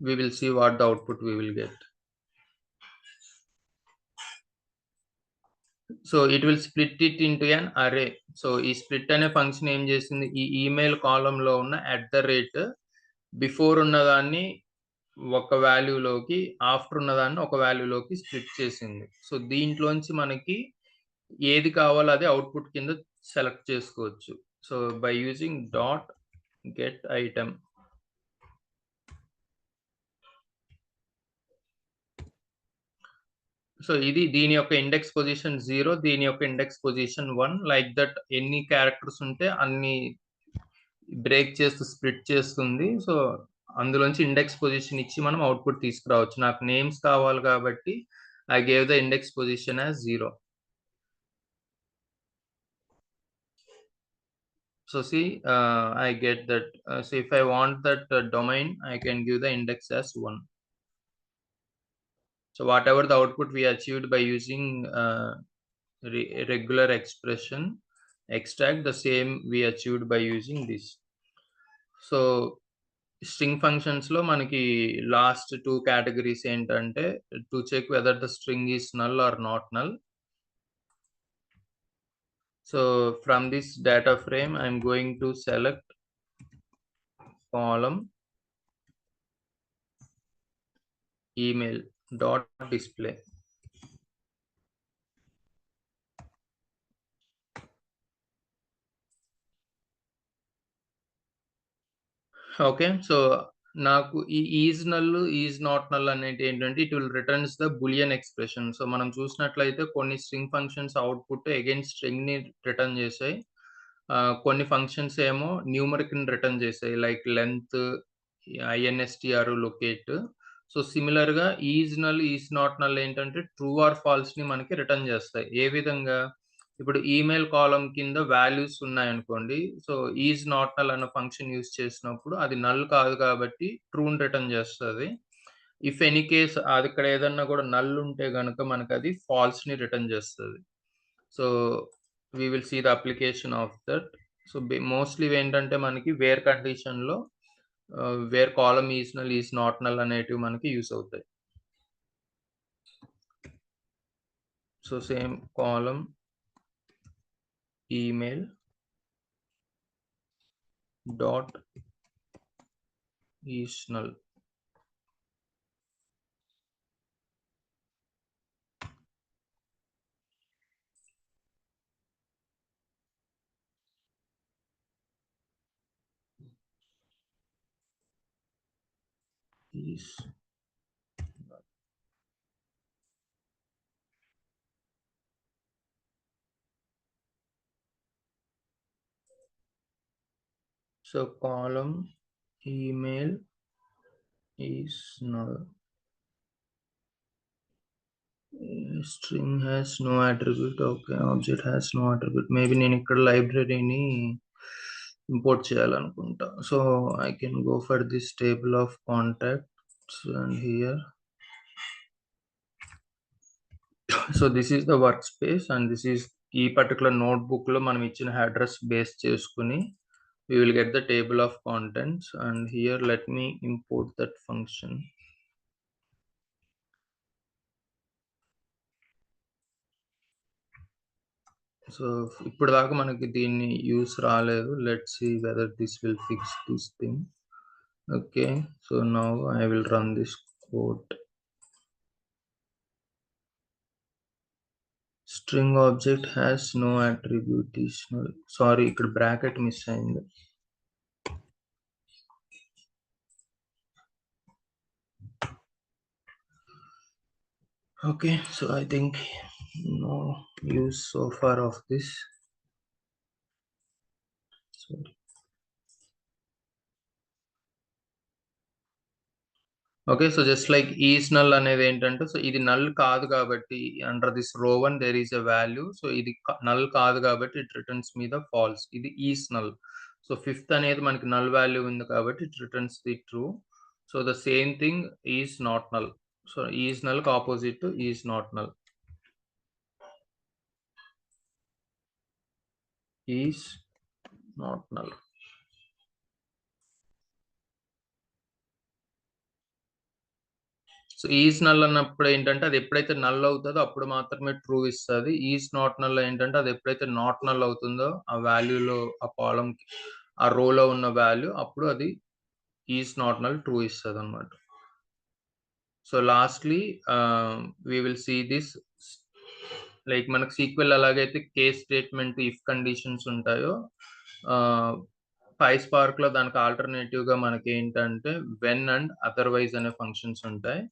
We will see what the output we will get. So it will split it into an array. So ఈ split అనే function ఏం చేసింది, ఈ email కాలమ్‌లో ఉన్న బిఫోర్ ఉన్నదాన్ని ఒక వాల్యూలోకి, after ఉన్నదాన్ని ఒక వాల్యూలోకి స్ప్లిట్ చేసింది. సో దీంట్లోంచి మనకి ఏది కావాలో అది అవుట్‌పుట్ కింద సెలెక్ట్ చేసుకోవచ్చు. So by using dot get item. So ఇది దీని యొక్క ఇండెక్స్ పొజిషన్ 0, దీని యొక్క ఇండెక్స్ పొజిషన్ 1. లైక్ దట్ ఎన్ని క్యారెక్టర్స్ ఉంటే అన్ని బ్రేక్ చేస్తూ స్ప్లిట్ చేస్తుంది. సో అందులోంచి ఇండెక్స్ పొజిషన్ ఇచ్చి మనం అవుట్‌పుట్ తీసుకురావచ్చు. నాకు నేమ్స్ కావాలి కాబట్టి I gave the index position as 0. So see, I get that. So if I want that domain, I can give the index as 1. So whatever the output we achieved by using regular expression extract, the same we achieved by using this. So string ఫంక్షన్స్‌లో మనకి last 2 categories ఏంటంటే to check whether the string is null or not null. So from this data frame I am going to select column email dot display. Okay. So నాకు ఈ is null, is not null అనేటేంటంటే it will returns the boolean expression. So మనం చూసినట్లయితే కొన్ని string functions output again స్ట్రింగ్‌ని return చేసాయి. కొన్ని functions ఏమో న్యూమరిక్‌ని రిటర్న్ చేసాయి. Like length, INSTR, locate. So సిమిలర్‌గా is null, is not null ఏంటంటే ట్రూ ఆర్ ఫాల్స్‌ని మనకి రిటర్న్ చేస్తాయి. ఏ విధంగా? ఇప్పుడు ఈమెయిల్ కాలమ్ కింద వాల్యూస్ ఉన్నాయనుకోండి. సో ఈజ్ నాట్ నల్ అన్న ఫంక్షన్ యూజ్ చేసినప్పుడు అది నల్ కాదు కాబట్టి ట్రూని రిటర్న్ చేస్తది. ఇఫ్ ఎనీ కేస్ అది ఇక్కడ ఏదన్నా కూడా నల్ ఉంటే గనుక మనకది ఫాల్స్‌ని రిటర్న్ చేస్తది. So we will see the application of that. So mostly ఇవేంటంటే మనకి వేర్ కండిషన్‌లో where column is null, is not null అనేటివి మనకి యూజ్ అవుతాయి. So same column email dot is null. Is so column email is null. String has no attribute. Okay, object has no attribute. Maybe నేను ఇక్కడ లైబ్రరీని import చేయాలనుకుంటా. So I can go for this table of contacts and here. So this is the workspace and this is ఈ particular నోట్‌బుక్‌లో మనం ఇచ్చిన address base చేసుకొని we will get the table of contents and here let me import that function. So ఇప్పటిదాకా మనకి దీన్ని use రాలేదు. Let's see whether this will fix this thing. Okay. So now I will run this code. String object has no attribute is null. Sorry, ఇక్కడ bracket miss అయింది. Okay, so I think no use so far of this. Sorry. Okay. So just like is null అనేది ఏంటంటే, so ఇది null కాదు కాబట్టి under this row 1 there is a value. So ఇది null కాదు కాబట్టి it returns me the false. ఇది is null. So fifth అనేది మనకి నల్ వాల్యూ ఉంది కాబట్టి it returns the true. So the same thing is not null. So is నల్‌కి opposite is not null. Is not null. So is null అన్నప్పుడు ఏంటంటే అది ఎప్పుడైతే నల్ అవుతదో అప్పుడు మాత్రమే ట్రూ ఇస్తది. ఈస్ నాట్ నల్ ఏంటంటే అది ఎప్పుడైతే నాట్ నల్ అవుతుందో ఆ వాల్యూలో ఆ కాలమ్‌కి ఆ రోలో ఉన్న వాల్యూ అప్పుడు అది ఈస్ నాట్ నల్ ట్రూ ఇస్తదన్నమాట. So lastly we will see this like మనకు సీక్వెల్ ఎలాగైతే కేస్ స్టేట్మెంట్, ఇఫ్ కండిషన్స్ ఉంటాయో PySparkలో దానికి ఆల్టర్‌నేటివ్‌గా మనకేంటంటే వెన్ అండ్ అదర్‌వైజ్ అనే ఫంక్షన్స్ ఉంటాయి.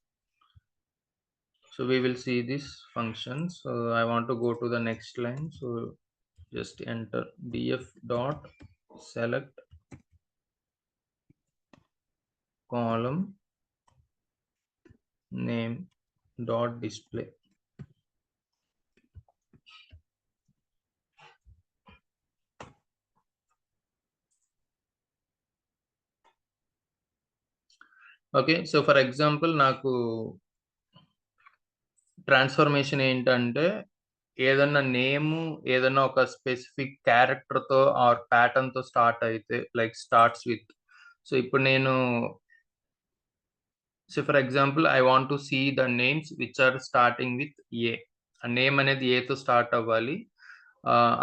So we will see this function. So I want to go to the next line. So just enter df dot select column name dot display. Okay, so for example నాకు transformation ఏంటంటే ఏదన్నా name ఏదన్నా ఒక specific క్యారెక్టర్‌తో or ప్యాటర్న్‌తో start అయితే like starts with. So ఇప్పుడు నేను for example I want to see the names which are starting with A. ఆ నేమ్ అనేది ఏతో స్టార్ట్ అవ్వాలి.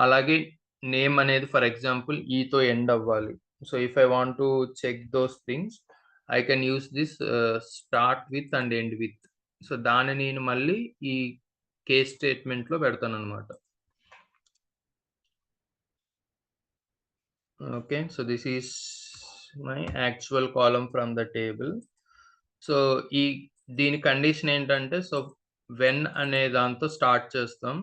అలాగే నేమ్ అనేది ఫర్ ఎగ్జాంపుల్ ఈతో ఎండ్ అవ్వాలి. So if I want to check those things I can use this start with and end with. So దాన్ని నేను మళ్ళీ ఈ కేస్ స్టేట్మెంట్‌లో పెడతాననమాట. Okay. So this is my actual column from the table. So ఈ దీని condition ఏంటంటే so when అనే దాంతో స్టార్ట్ చేస్తాం.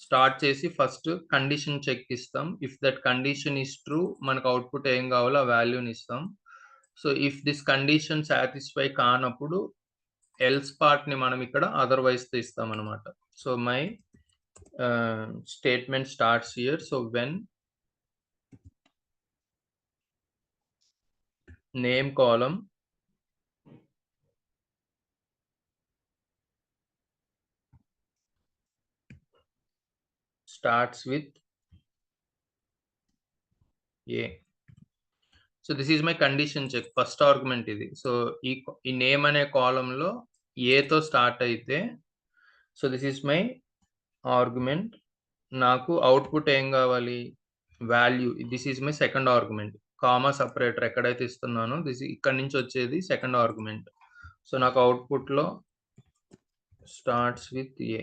స్టార్ట్ చేసి ఫస్ట్ కండిషన్ చెక్ ఇస్తాం. If that condition is true మనకు అవుట్‌పుట్ ఏం కావాలో ఆ వాల్యూని ఇస్తాం. So if this condition satisfy కానప్పుడు ఎల్స్ పార్ట్‌ని మనం ఇక్కడ అదర్‌వైజ్‌తో ఇస్తామనమాట. So my statement starts here. So when name column starts with A. So this is my condition check. First argument ఇది. సో ఈ నేమ్ అనే కాలమ్‌లో ఏతో స్టార్ట్ అయితే so this is my argument. నాకు అవుట్‌పుట్ ఏం గావాలి? Value. This is my second argument. Comma separator ఎక్కడైతే ఇస్తున్నానో ఇక్కడి నుంచి వచ్చేది సెకండ్ ఆర్గ్యుమెంట్. సో నాకు అవుట్‌పుట్‌లో స్టార్ట్స్ విత్ ఏ.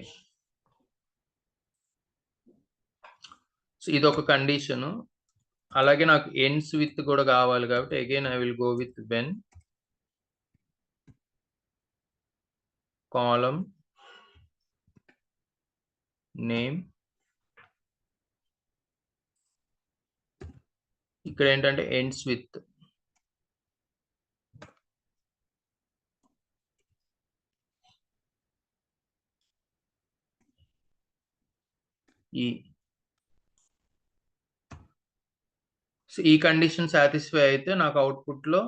సో ఇదొక కండిషను. అలాగే నాకు ఎండ్స్ విత్ కూడా కావాలి కాబట్టి again I will go with when column name. ఇక్కడ ఏంటంటే ఎండ్స్ విత్ ఈ. సో ఈ కండిషన్ సాటిస్ఫై అయితే నాకు అవుట్‌పుట్‌లో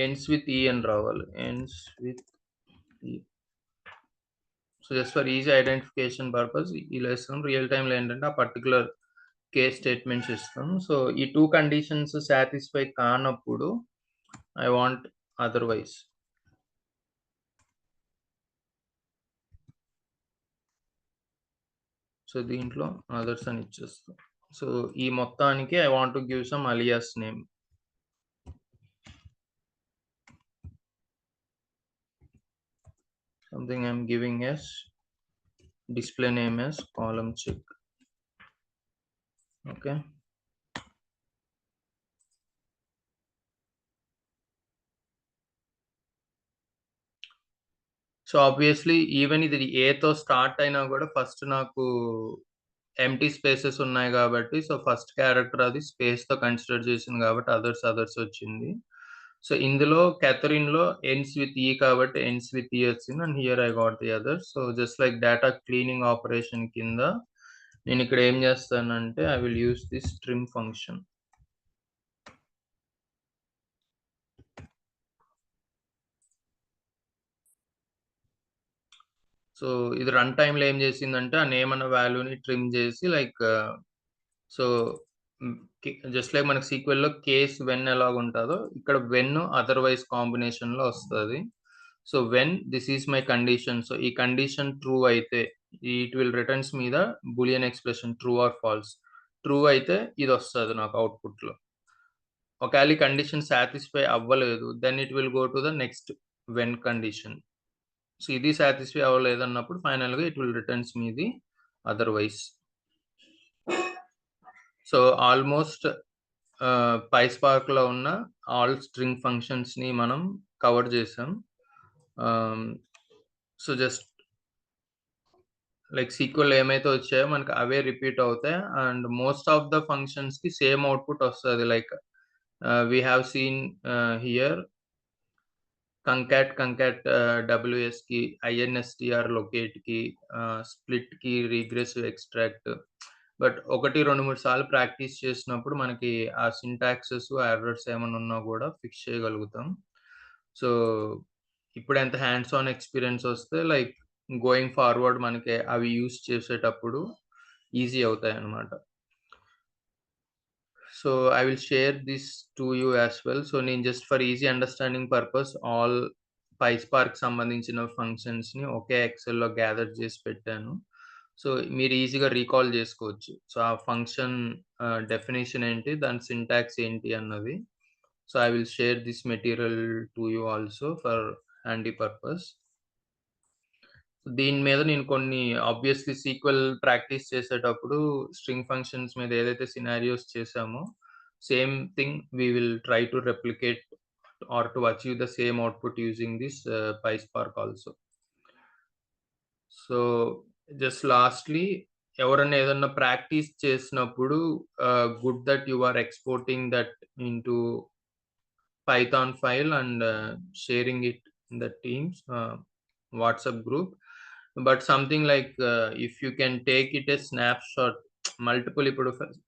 ఎండ్స్ విత్ ఈ అని రావాలి. ఎండ్స్ విత్ ఈ. So just for easy identification purpose ఇలా ఇస్తాం. రియల్ టైమ్‌లో ఏంటంటే ఆ పర్టిక్యులర్ కేస్ స్టేట్మెంట్స్ ఇస్తాం. సో ఈ 2 కండిషన్స్ సాటిస్ఫై కానప్పుడు ఐ వాంట్ అదర్‌వైజ్. సో దీంట్లో అదర్స్ అని ఇచ్చేస్తాం. సో ఈ మొత్తానికి I want to give some alias name. Something I'm giving as display name as column check. Okay. So obviously even ఇది ఏతో స్టార్ట్ అయినా కూడా ఫస్ట్ నాకు ఎంప్టీ స్పేసెస్ ఉన్నాయి కాబట్టి సో ఫస్ట్ క్యారెక్టర్ అది స్పేస్‌తో కన్సిడర్ చేసింది కాబట్టి అదర్స్ వచ్చింది. సో ఇందులో క్యాథరిన్‌లో ఎండ్స్ విత్ ఈ కాబట్టి ఎండ్స్ విత్ ఈ వచ్చింది. And here I got the others. So just like data cleaning operation కింద నేనిక్కడ ఏం చేస్తానంటే I will use this trim function. So ఇది రన్ టైమ్‌లో ఏం చేసిందంటే ఆ నేమ్ అన్న వాల్యూని ట్రిమ్ చేసి లైక్ సో జస్ట్ లైక్ మనకి సీక్వెల్‌లో కేస్ వెన్ ఎలాగుంటాదో ఇక్కడ వెన్ అదర్‌వైజ్ కాంబినేషన్‌లో వస్తది. So when this is my condition. So ఈ కండిషన్ ట్రూ అయితే it will returns me the boolean expression true or false. True అయితే ఇదొస్తది నాకు అవుట్‌పుట్‌లో. ఒకవేళ ఈ కండిషన్ సాటిస్ఫై అవ్వలేదు then it will go to the next when condition. So ఇది సాటిస్ఫై అవ్వలేదన్నప్పుడు ఫైనల్‌గా it will returns me the otherwise. So almost PySparkలో ఉన్న ఆల్ స్ట్రింగ్ ఫంక్షన్స్‌ని మనం కవర్ చేసాం. సో జస్ట్ లైక్ సీక్వెల్‌లో ఏమైతే వచ్చాయో మనకు అవే రిపీట్ అవుతాయి. అండ్ మోస్ట్ ఆఫ్ ద ఫంక్షన్స్‌కి సేమ్ అవుట్‌పుట్ వస్తది. Like we have seen here concat WSకి, INSTR లొకేట్‌కి, స్ప్లిట్‌కి, రిగ్రెసివ్ ఎక్స్ట్రాక్ట్. బట్ 1, 2, 3 సార్లు ప్రాక్టీస్ చేసినప్పుడు మనకి ఆ సింటాక్సెస్, ఎర్రర్స్ ఏమన్నా ఉన్నా గూడా ఫిక్స్ చేయగలుగుతాం. సో, ఇప్పుడెంత హ్యాండ్స్ ఆన్ ఎక్స్‌పీరియన్స్ వస్తే లైక్ గోయింగ్ ఫార్వర్డ్ మనకి అవి యూజ్ చేసేటప్పుడు ఈజీ అవుతాయన్నమాట. So, I will share this to you as well. So, నేను just for easy understanding purpose all PySpark సంబంధించిన ఫంక్షన్స్‌ని ఒకే ఎక్సెల్‌లో గ్యాదర్ చేసి పెట్టాను. సో, మీరు ఈజీగా రీకాల్ చేసుకోవచ్చు. సో, ఆ ఫంక్షన్ డెఫినిషన్ ఏంటి? దాని సింటాక్స్ ఏంటి అన్నది. So, I will share this material to you also for handy purpose. దీని మీద నేను కొన్ని ఆబ్వియస్‌లీ సీక్వెల్ ప్రాక్టీస్ చేసేటప్పుడు స్ట్రింగ్ ఫంక్షన్స్ మీద ఏదైతే సినారియోస్ చేసామో, same thing we will try to replicate or to achieve the same output using this PySpark also. So, just lastly ఎవరన్నా ఏదన్నా ప్రాక్టీస్ చేసినప్పుడు good that you are exporting that into Python file and sharing it in the Teams WhatsApp group. But something like if you can take it a snapshot, multiple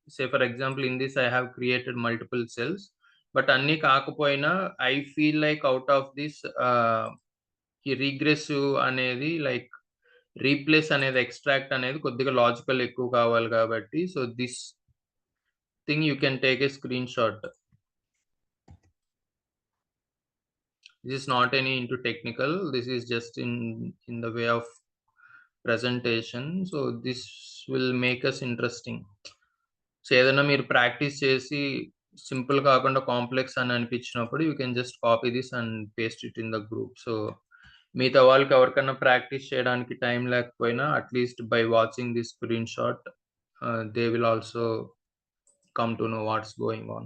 say for example in this I have created multiple cells, but అన్ని కాకపోయినా I feel like out of this ఈ regressive అనేది like replace అనేది extract అనేది కొద్దిగా logical ఎక్కువ కావాలి కాబట్టి so this thing you can take a screen shot. This is not any into technical. This is just in the way of presentation. So this will make us interesting. So ఏదైనా మీరు practice చేసి simple కాకుండా complex అని అనిపించినప్పుడు you can just copy this and paste it in the group. So మిగతా వాళ్ళకి ఎవరికైనా practice చేయడానికి టైం లేకపోయినా at least by watching this screen shot they will also come to know what's going on.